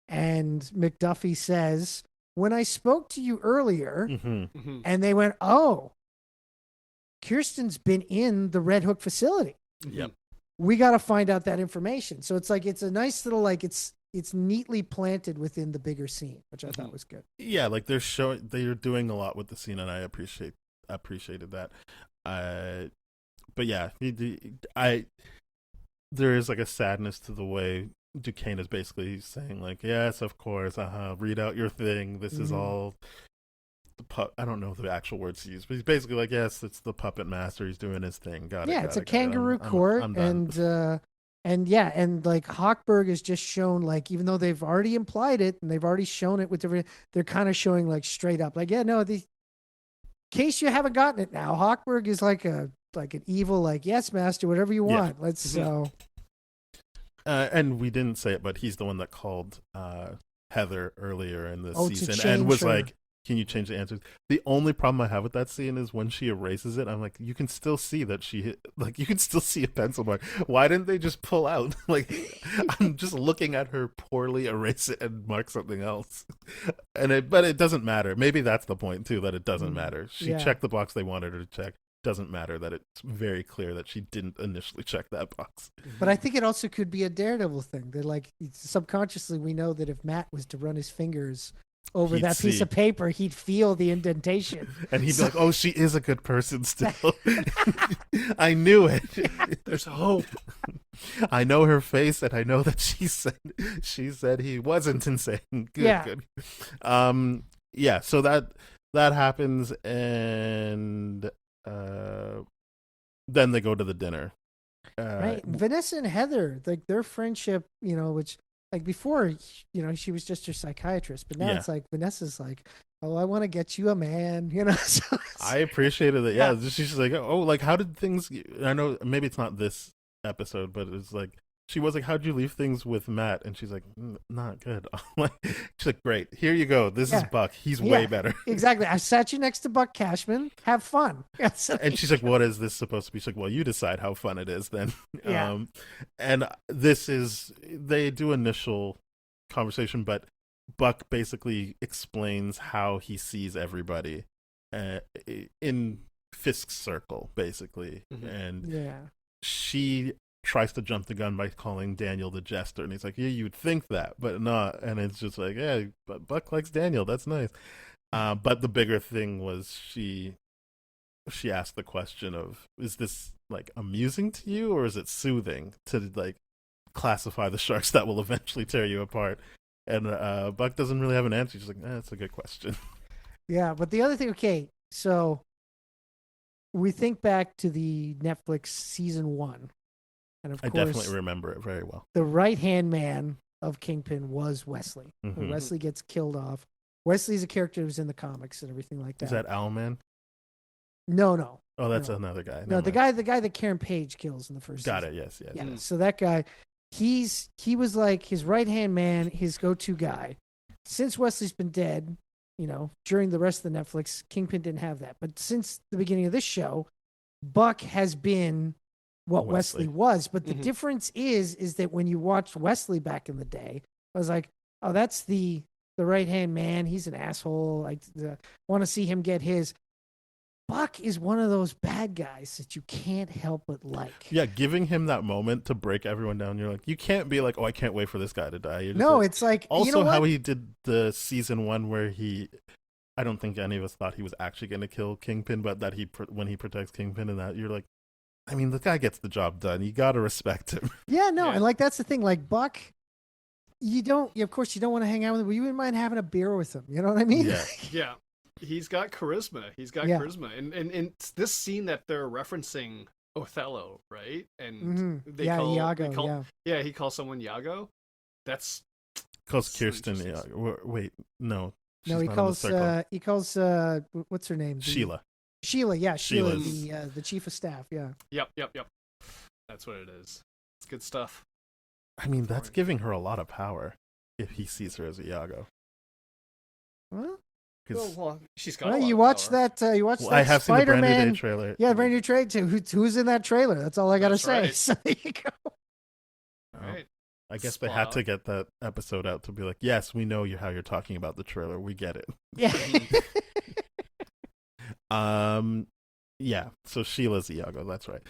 and McDuffie says, "When I spoke to you earlier," and they went, "Oh, Kirsten's been in the Red Hook facility. Yep. We got to find out that information." So it's like it's a nice little it's neatly planted within the bigger scene, which I thought was good. Yeah, like they're doing a lot with the scene, and I appreciated that. But yeah, there is like a sadness to the way Duquesne is basically saying like, yes, of course, read out your thing. This is all the I don't know the actual words he used, but he's basically like, yes, it's the puppet master. He's doing his thing. It's a kangaroo court, I'm done. and like Hochberg is just shown like, even though they've already implied it and they've already shown it with different, they're kind of showing like straight up, like, yeah, no, in case you haven't gotten it now, Hochberg is like an evil, like, yes, master, whatever you want. Let's so. And we didn't say it, but he's the one that called Heather earlier in the season change and was her. like, can you change the answers? The only problem I have with that scene is when she erases it, I'm like, you can still see that you can still see a pencil mark. Why didn't they just pull out? Like, I'm just looking at her poorly erase it and mark something else. But it doesn't matter. Maybe that's the point too, that it doesn't matter. She checked the box they wanted her to check. Doesn't matter that it's very clear that she didn't initially check that box. But I think it also could be a Daredevil thing. That like subconsciously we know that if Matt was to run his fingers over that piece of paper, he'd feel the indentation. And he'd be like, oh, she is a good person still. I knew it. There's hope. I know her face, and I know that she said he wasn't insane. Good, Yeah. good. Yeah. So that happens, and then they go to the dinner. Right. Vanessa and Heather, like their friendship, which like before, she was just your psychiatrist, but now Yeah. it's like Vanessa's like, oh, I want to get you a man, So I appreciated it. Yeah, Yeah. she's like, oh, like how did things? I know maybe it's not this episode, but it's like she was like, how'd you leave things with Matt? And she's like, not good. She's like, great, here you go. This is Yeah. Buck. He's way better. Exactly. I sat you next to Buck Cashman. Have fun. And she's like, what is this supposed to be? She's like, well, you decide how fun it is then. Yeah. And they do initial conversation, but Buck basically explains how he sees everybody in Fisk's circle, basically. Mhm. And Yeah. she tries to jump the gun by calling Daniel the jester, and he's like, yeah, you'd think that, but not. And it's just like, yeah, but Buck likes Daniel, that's nice. But the bigger thing was she asked the question of, is this like amusing to you, or is it soothing to like classify the sharks that will eventually tear you apart? And Buck doesn't really have an answer. He's like, that's a good question. Yeah. But the other thing, okay, so we think back to the Netflix season 1. And of I course, definitely remember it very well. the right-hand man of Kingpin was Wesley. When Mhm. Wesley gets killed off. Wesley's a character who's in the comics and everything like that. Is that Owlman? No. Oh, that's No. another guy. No, Never the mind. guy that Karen Page kills in the first Got season. it. Yes. Yeah. Mm. So that guy, he was like his right-hand man, his go-to guy. Since Wesley's been dead, during the rest of the Netflix, Kingpin didn't have that. But since the beginning of this show, Buck has been what Wesley was. But the Mhm. difference is that when you watched Wesley back in the day, I was like, oh, that's the right-hand man. He's an asshole. I want to see him get his. Buck is one of those bad guys that you can't help but like. Yeah, giving him that moment to break everyone down. You're like, you can't be like, oh, I can't wait for this guy to die. You're just No, like, it's like, also you know how what? he did the season 1 where I don't think any of us thought he was actually going to kill Kingpin, but that when he protects Kingpin and that, you're like, I mean, the guy gets the job done. You got to respect him. Yeah, no, Yeah. and like that's the thing. Like Buck, of course, you don't want to hang out with him, but you wouldn't mind having a beer with him. You know what I mean? Yeah. Yeah, he's got charisma. Yeah. And this scene that they're referencing Othello, right? And Mhm. they Yeah, call, Iago, they call- yeah. yeah, he calls someone Iago. That's Calls So Kirsten. interesting. Wait, no. No, she's he not in the calls. circle. He calls. What's her name? Sheila. Sheila. Yeah, Sheila, Sheila's- the chief of staff. Yeah. yep. That's what it is. It's good stuff. I mean, that's Boring. giving her a lot of power if he sees her as Iago. Well, Well, she's got. well, a lot you of watched power. that. You watched Well, that I have seen the brand new Spider-Man. day trailer. Yeah, brand new trade too. Who's in that trailer? That's all I gotta That's say. right. So there you go. Oh, Right. I guess they Spot had on. to get that episode out to be like, yes, we know how you're talking about the trailer. We get it. Yeah. Yeah. So Sheila's Iago. That's right.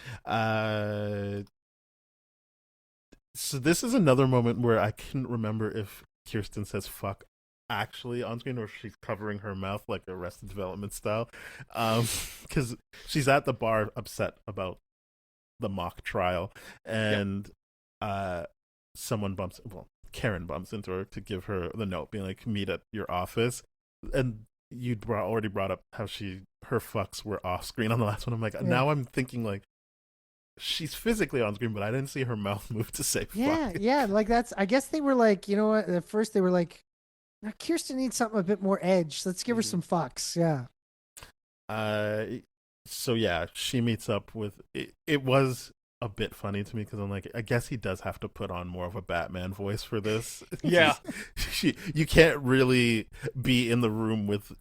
So this is another moment where I couldn't remember if Kirsten says "fuck" actually on screen or if she's covering her mouth like Arrested Development style. Because she's at the bar upset about the mock trial, and Karen bumps into her to give her the note, being like, "Meet at your office," and already brought up how her fucks were off screen on the last one. I'm like, now I'm thinking like she's physically on screen, but I didn't see her mouth move to say Yeah, fuck. yeah. Like that's. I guess they were like, you know what? At first they were like, "Now, Kirsten needs something a bit more edge. Let's give her some fucks." Yeah. So yeah, she meets up with it was a bit funny to me because I'm like, I guess he does have to put on more of a Batman voice for this. Yeah. You can't really be in the room with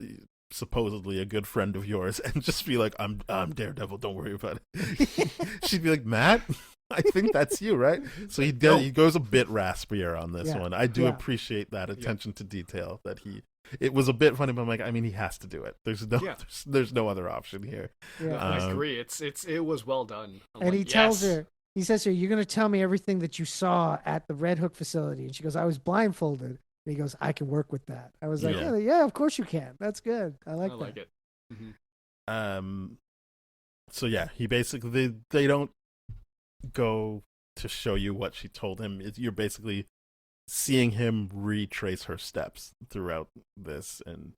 supposedly a good friend of yours and just be like, I'm Daredevil, don't worry about it. She'd be like, Matt, I think that's you, right? So he goes a bit raspier on this one. I do appreciate that attention to detail that it was a bit funny, but I'm like, I mean, he has to do it. There's no other option here. Yeah. I agree. It was well done. I'm And like, he tells yes. her, he says to her, "You're going to tell me everything that you saw at the Red Hook facility." And she goes, "I was blindfolded." And he goes, "I can work with that." I was like, Yeah. yeah, of course you can. That's good. I I like like that. it. Mhm. So yeah, he basically they don't go to show you what she told him. You're basically seeing him retrace her steps throughout this, and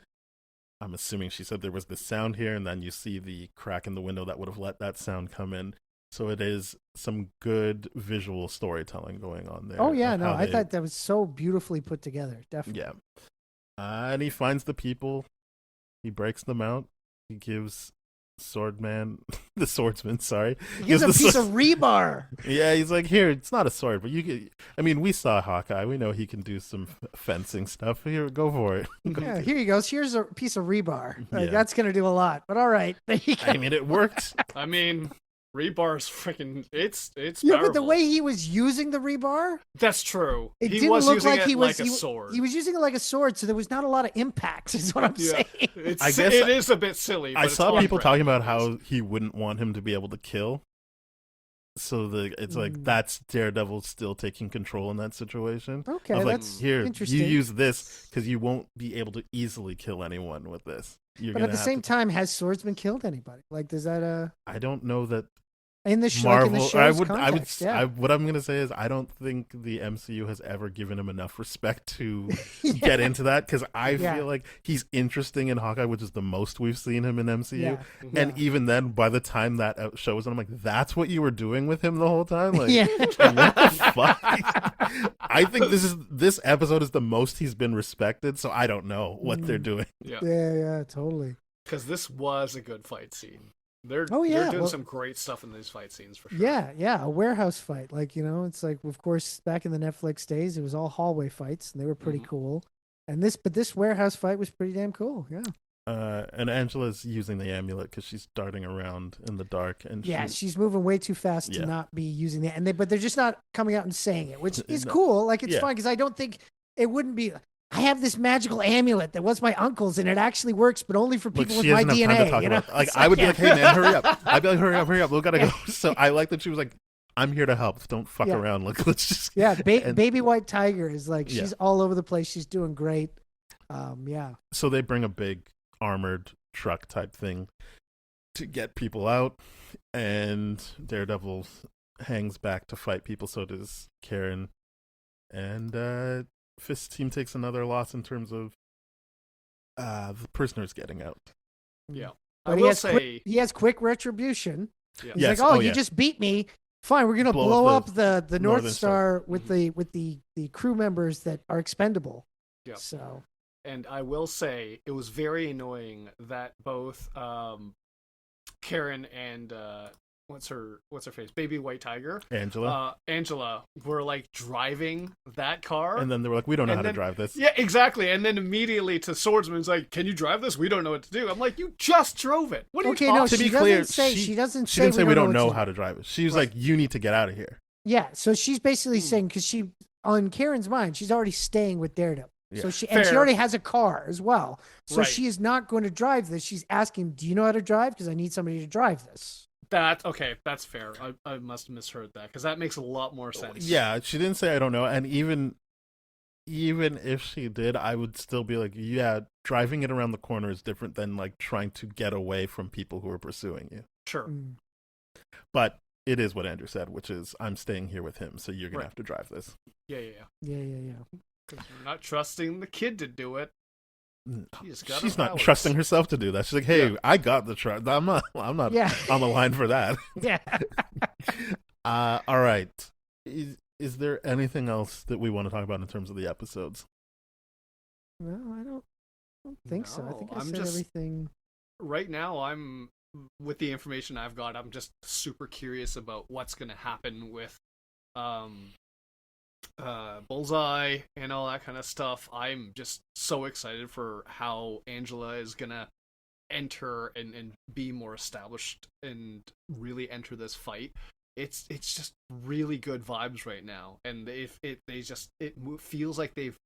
I'm assuming she said there was this sound here, and then you see the crack in the window that would have let that sound come in. So it is some good visual storytelling going on there. Oh yeah, no, I thought that was so beautifully put together. Definitely. Yeah. And he finds the people. He breaks them out. He gives the swordsman, sorry. He gives a piece of rebar. Yeah, he's like, here, it's not a sword, but we saw Hawkeye. We know he can do some fencing stuff. Here, go for it. Yeah, here he goes. Here's a piece of rebar. Yeah. That's going to do a lot. But all right. There you go. I mean, it worked. I mean, rebar's freaking. It's Yeah, powerful. but the way he was using the rebar, That's true. it He didn't was look using like it he was like a sword. He was using it like a sword, so there was not a lot of impact. Is what I'm saying. It's, I guess it is a bit silly. But I it's saw on people brand. talking about how he wouldn't want him to be able to kill. So it's like that's Daredevil still taking control in that situation. Okay, of like, that's here, interesting. you use this because you won't be able to easily kill anyone with this. But at the same time, has Swordsman killed anybody? Like, does that I don't know that in the Marvel. like in the show's context, what I'm gonna say is I don't think the MCU has ever given him enough respect to Yeah. get into that, because I Yeah. feel like he's interesting in Hawkeye, which is the most we've seen him in MCU. Yeah. And even then, by the time that show was on, I'm like, that's what you were doing with him the whole time. Like, Yeah. what the fuck? I think this episode is the most he's been respected. So I don't know what they're doing. Yeah, Yeah, totally. because this was a good fight scene. They're yeah, doing well- some great stuff in these fight scenes for sure. Yeah, a warehouse fight. Like, it's like, of course, back in the Netflix days, it was all hallway fights, and they were pretty cool. And this warehouse fight was pretty damn cool. Yeah. And Angela's using the amulet because she's darting around in the dark, and She's moving way too fast to Yeah. not be using that. But they're just not coming out and saying it, which is No. cool. Like, it's Yeah. fine because I don't think it wouldn't be. I have this magical amulet that was my uncle's, and it actually works, but only for Look, people she with my doesn't have DNA. time to talk you know? about. Like, It's I would be like, "Hey man, hurry up!" I'd be like, "Hurry up! We gotta go." So I like that she was like, "I'm here to help. Don't fuck Yeah. around. Like, let's just." Yeah, And Baby White Tiger is like, Yeah. she's all over the place. She's doing great. Yeah. So they bring a big armored truck type thing to get people out, and Daredevil hangs back to fight people. So does Karen, and Fist team takes another loss in terms of the prisoners getting out. Yeah. But I he will has say, he has quick retribution. yeah. He's Yes. like, "Oh, Oh, you yeah. just beat me. Fine, we're gonna Blow blow up up the North Northern Star Star. with the crew members that are expendable." Yeah. So And I will say it was very annoying that both Karen and what's her face, Baby White Tiger, Angela were like driving that car, And then they were like, "We don't know and how then- to drive this." Yeah, exactly. And then immediately to Swordsman's like, "Can you drive this? We don't know what to do." I'm like, "You just drove it. What are okay, you no, talking To she be doesn't clear, say she doesn't She didn't say we don't know what how to drive it. She was Right. like, "You need to get out of here." Yeah, so she's basically saying because she on Karen's mind, she's already staying with Daredevil. So Yeah. she Fair. already has a car as well. So Right. she is not going to drive this. She's asking, "Do you know how to drive? Because I need somebody to drive this." Okay, that's fair. I must have misheard that because that makes a lot more sense. Yeah, she didn't say I don't know, and even if she did, I would still be like, yeah, driving it around the corner is different than like trying to get away from people who are pursuing you. Sure. Mm. But it is what Andrew said, which is I'm staying here with him, so you're gonna Right. have to drive this. Yeah. Yeah. Because we're not trusting the kid to do it. She's got She's her not powers. trusting herself to do that. She's like, hey, Yeah. I got the truck. I'm not Yeah. on the line for that. Yeah. All right. Is there anything else that we want to talk about in terms of the episodes? No, I don't think so. I No, think I I'm said just- everything. Right now, I'm with the information I've got. I'm just super curious about what's going to happen with Bullseye and all that kind of stuff. I'm just so excited for how Angela is going to enter and be more established and really enter this fight. It's just really good vibes right now, and feels like they've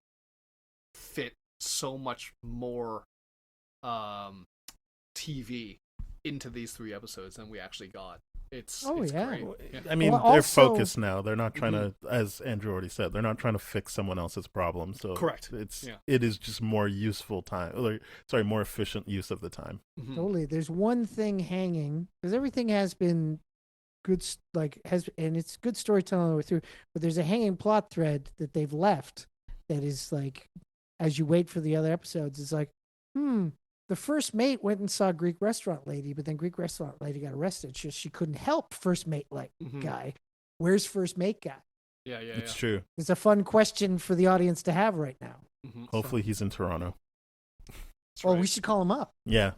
fit so much more TV into these 3 episodes than we actually got. It's great. Yeah. I mean, Well, they're also- focused now. They're not trying to, as Andrew already said, they're not trying to fix someone else's problem. So Correct. It is just more useful time. More efficient use of the time. Mhm. Totally. There's one thing hanging because everything has been good and it's good storytelling all the way through. But there's a hanging plot thread that they've left that is like, as you wait for the other episodes, it's like, the first mate went and saw Greek restaurant lady, but then Greek restaurant lady got arrested. She couldn't help first mate guy. Where's first mate guy? Yeah. It's true. It's a fun question for the audience to have right now. Hopefully he's in Toronto. Well, we should call him up. Yeah.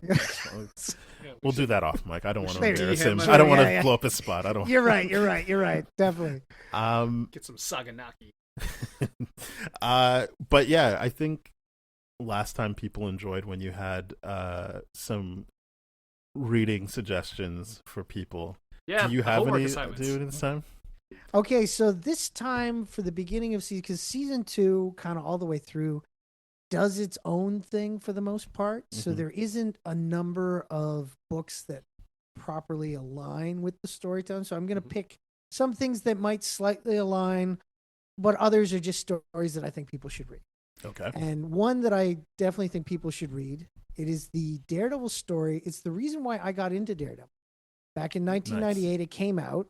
We'll do that off, Mike. I don't want to embarrass him. Sure, I don't want to blow up his spot. I don't. You're right. Definitely. Get some Saganaki. But yeah, I think last time people enjoyed when you had some reading suggestions for people. Yeah. Do you have any assignments. this time? Okay, so this time for the beginning of season, because season 2 kind of all the way through does its own thing for the most part. So there isn't a number of books that properly align with the storytelling. So I'm going to pick some things that might slightly align, but others are just stories that I think people should read. Okay. And one that I definitely think people should read, it is the Daredevil story. It's the reason why I got into Daredevil. Back in 1998, It came out.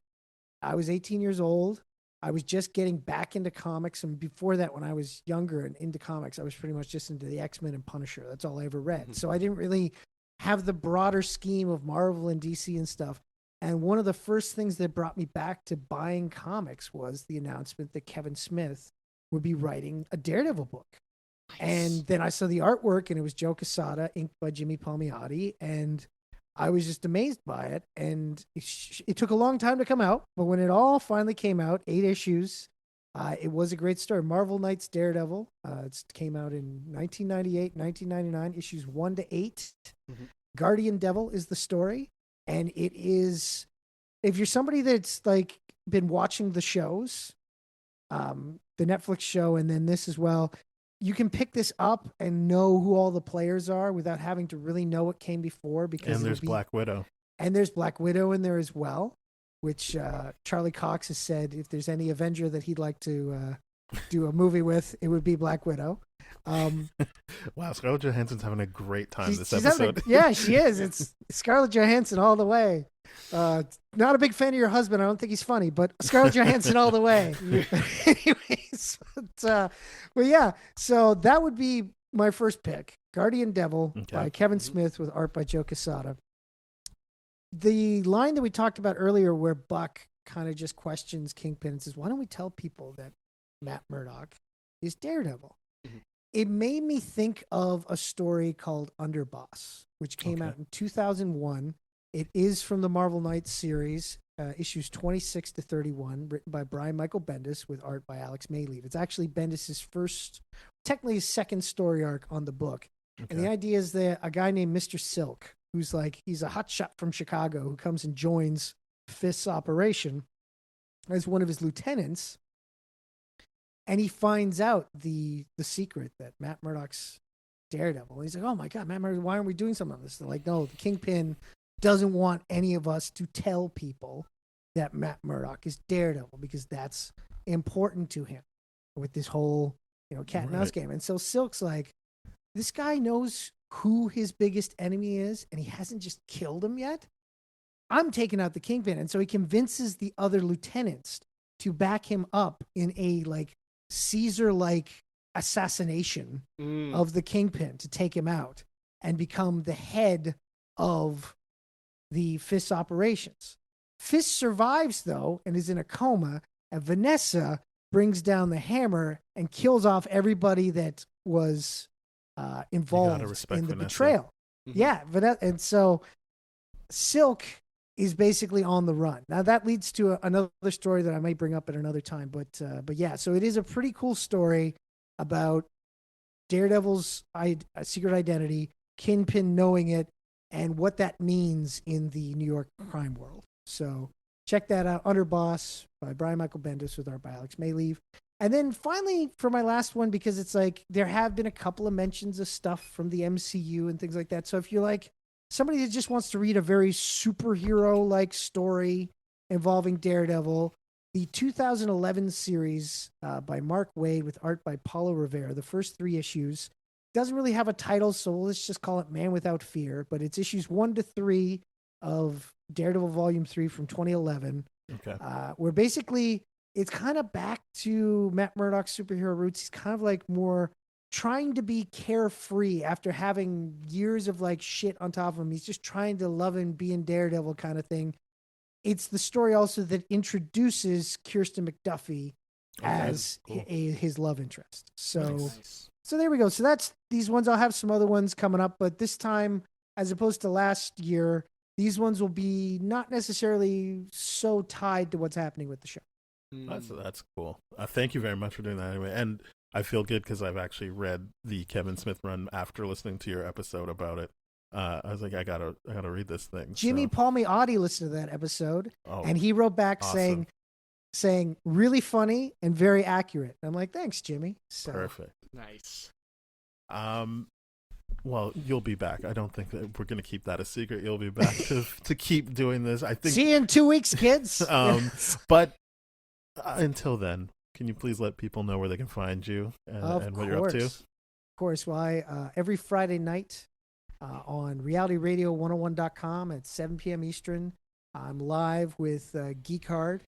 I was 18 years old. I was just getting back into comics. And before that, when I was younger and into comics, I was pretty much just into the X-Men and Punisher. That's all I ever read. So I didn't really have the broader scheme of Marvel and DC and stuff. And one of the first things that brought me back to buying comics was the announcement that Kevin Smith would be writing a Daredevil book. Nice. And then I saw the artwork, and it was Joe Quesada, inked by Jimmy Palmiotti, and I was just amazed by it. And it took a long time to come out, but when it all finally came out, 8 issues, it was a great story. Marvel Knights Daredevil. It came out in 1998, 1999, issues 1 to 8. Guardian Devil is the story. And it is, if you're somebody that's like been watching the shows, the Netflix show, and then this as well, you can pick this up and know who all the players are without having to really know what came before. And there's Black Widow. And there's Black Widow in there as well, which Charlie Cox has said if there's any Avenger that he'd like to do a movie with, it would be Black Widow. Wow, Scarlett Johansson's having a great time this episode. Yeah, she is. It's Scarlett Johansson all the way. Not a big fan of your husband. I don't think he's funny, but Scarlett Johansson all the way. Anyways, but yeah, so that would be my first pick. Guardian Devil by Kevin Smith with art by Joe Quesada. The line that we talked about earlier where Buck kind of just questions Kingpin and says, why don't we tell people that Matt Murdock is Daredevil? It made me think of a story called Underboss, which came out in 2001. It is from the Marvel Knights series, issues 26 to 31, written by Brian Michael Bendis with art by Alex Mayleaf. It's actually Bendis' first, technically his second story arc on the book. And the idea is that a guy named Mr. Silk, who's like, he's a hotshot from Chicago who comes and joins Fist's operation as one of his lieutenants. And he finds out the secret that Matt Murdock's Daredevil. He's like, oh my God, Matt Murdock, why aren't we doing something on this? They're like, no, the Kingpin doesn't want any of us to tell people that Matt Murdock is Daredevil because that's important to him with this whole, cat and mouse game. And so Silk's like, this guy knows who his biggest enemy is and he hasn't just killed him yet. I'm taking out the Kingpin. And so he convinces the other lieutenants to back him up in a Caesar-like assassination of the Kingpin to take him out and become the head of the Fist operations. Fist survives, though, and is in a coma, and Vanessa brings down the hammer and kills off everybody that was involved in the betrayal. Yeah, and so Silk is basically on the run. Now that leads to another story that I might bring up at another time, but yeah, so it is a pretty cool story about Daredevil's secret identity, Kingpin knowing it, and what that means in the New York crime world. So check that out, Underboss by Brian Michael Bendis with art by Alex Mayleaf. And then finally, for my last one, because it's like there have been a couple of mentions of stuff from the MCU and things like that. So if you're like somebody that just wants to read a very superhero-like story involving Daredevil, the 2011 series by Mark Waid with art by Paulo Rivera, the first 3 issues, doesn't really have a title, so let's just call it Man Without Fear, but it's issues 1 to 3 of Daredevil Volume 3 from 2011. Okay. Where basically it's kind of back to Matt Murdock's superhero roots. He's kind of like more trying to be carefree after having years of like shit on top of him. He's just trying to love and be in Daredevil kind of thing. It's the story also that introduces Kirsten McDuffie as cool. his love interest. So, Nice. so there we go. So that's these ones. I'll have some other ones coming up, but this time, as opposed to last year, these ones will be not necessarily so tied to what's happening with the show. That's cool. Thank you very much for doing that anyway. And I feel good because I've actually read the Kevin Smith run after listening to your episode about it. I was like, I gotta read this thing. Jimmy so. Palmiotti listened to that episode, Oh, and he wrote back awesome. saying really funny and very accurate. I'm like, thanks, Jimmy. So, Perfect. Nice. Well, you'll be back. I don't think that we're gonna keep that a secret. You'll be back to keep doing this. I think. see you in 2 weeks, kids. But until then, can you please let people know where they can find you and what you're up to? Of course. Well, every Friday night on realityradio101.com at 7 p.m. Eastern, I'm live with Geek Hard,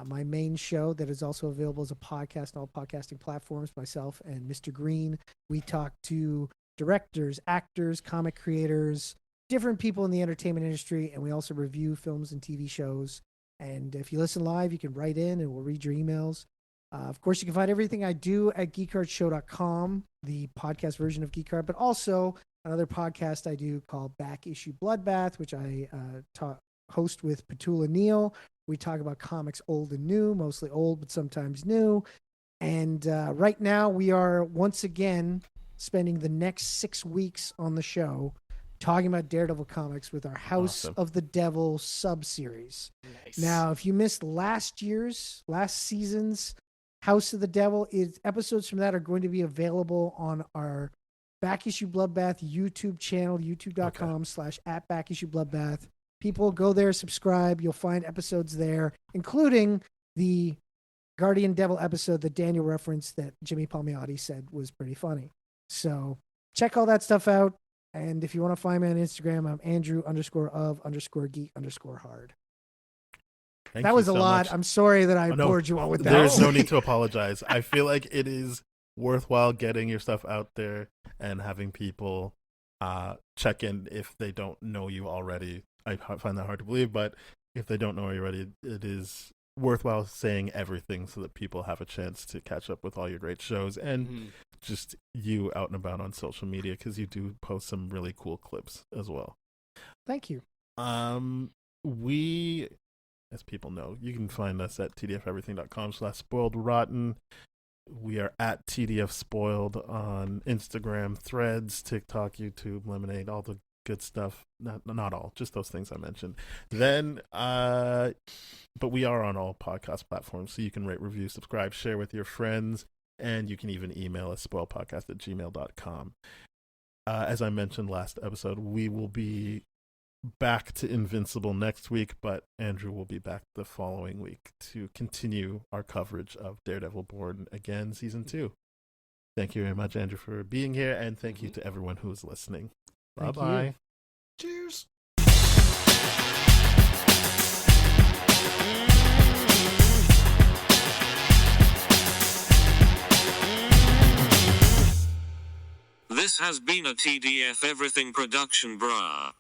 my main show that is also available as a podcast on all podcasting platforms. Myself and Mr. Green, we talk to directors, actors, comic creators, different people in the entertainment industry, and we also review films and TV shows. And if you listen live, you can write in and we'll read your emails. Of course, you can find everything I do at geekhardshow.com, the podcast version of Geek Hard, but also another podcast I do called Back Issue Bloodbath, which I host with Petula Neal. We talk about comics old and new, mostly old, but sometimes new. And right now we are once again spending the next 6 weeks on the show talking about Daredevil comics with our House of the Devil sub-series. Nice. Now, if you missed last season's House of the Devil, episodes from that are going to be available on our Back Issue Bloodbath YouTube channel, youtube.com/@backissuebloodbath. People go there, subscribe. You'll find episodes there, including the Guardian Devil episode that Daniel referenced that Jimmy Palmiotti said was pretty funny. So check all that stuff out. And if you want to find me on Instagram, I'm Andrew_of_geek_hard. That was a lot. Much. I'm sorry that I bored you all with that. There's no need to apologize. I feel like it is worthwhile getting your stuff out there and having people check in if they don't know you already. I find that hard to believe, but if they don't know you already, it is worthwhile saying everything so that people have a chance to catch up with all your great shows and just you out and about on social media, because you do post some really cool clips as well. Thank you. We, as people know, you can find us at tdfeverything.com/spoiledrotten. We are at tdfspoiled on Instagram, Threads, TikTok, YouTube, Lemonade, all the good stuff. Not all, just those things I mentioned. Then, but we are on all podcast platforms, so you can rate, review, subscribe, share with your friends, and you can even email us, spoiledpodcast@gmail.com. As I mentioned last episode, we will be back to Invincible next week, but Andrew will be back the following week to continue our coverage of Daredevil Born Again Season 2. Thank you very much, Andrew, for being here, and thank you to everyone who is listening. Thank Bye-bye. you. Cheers. This has been a TDF Everything production, brah.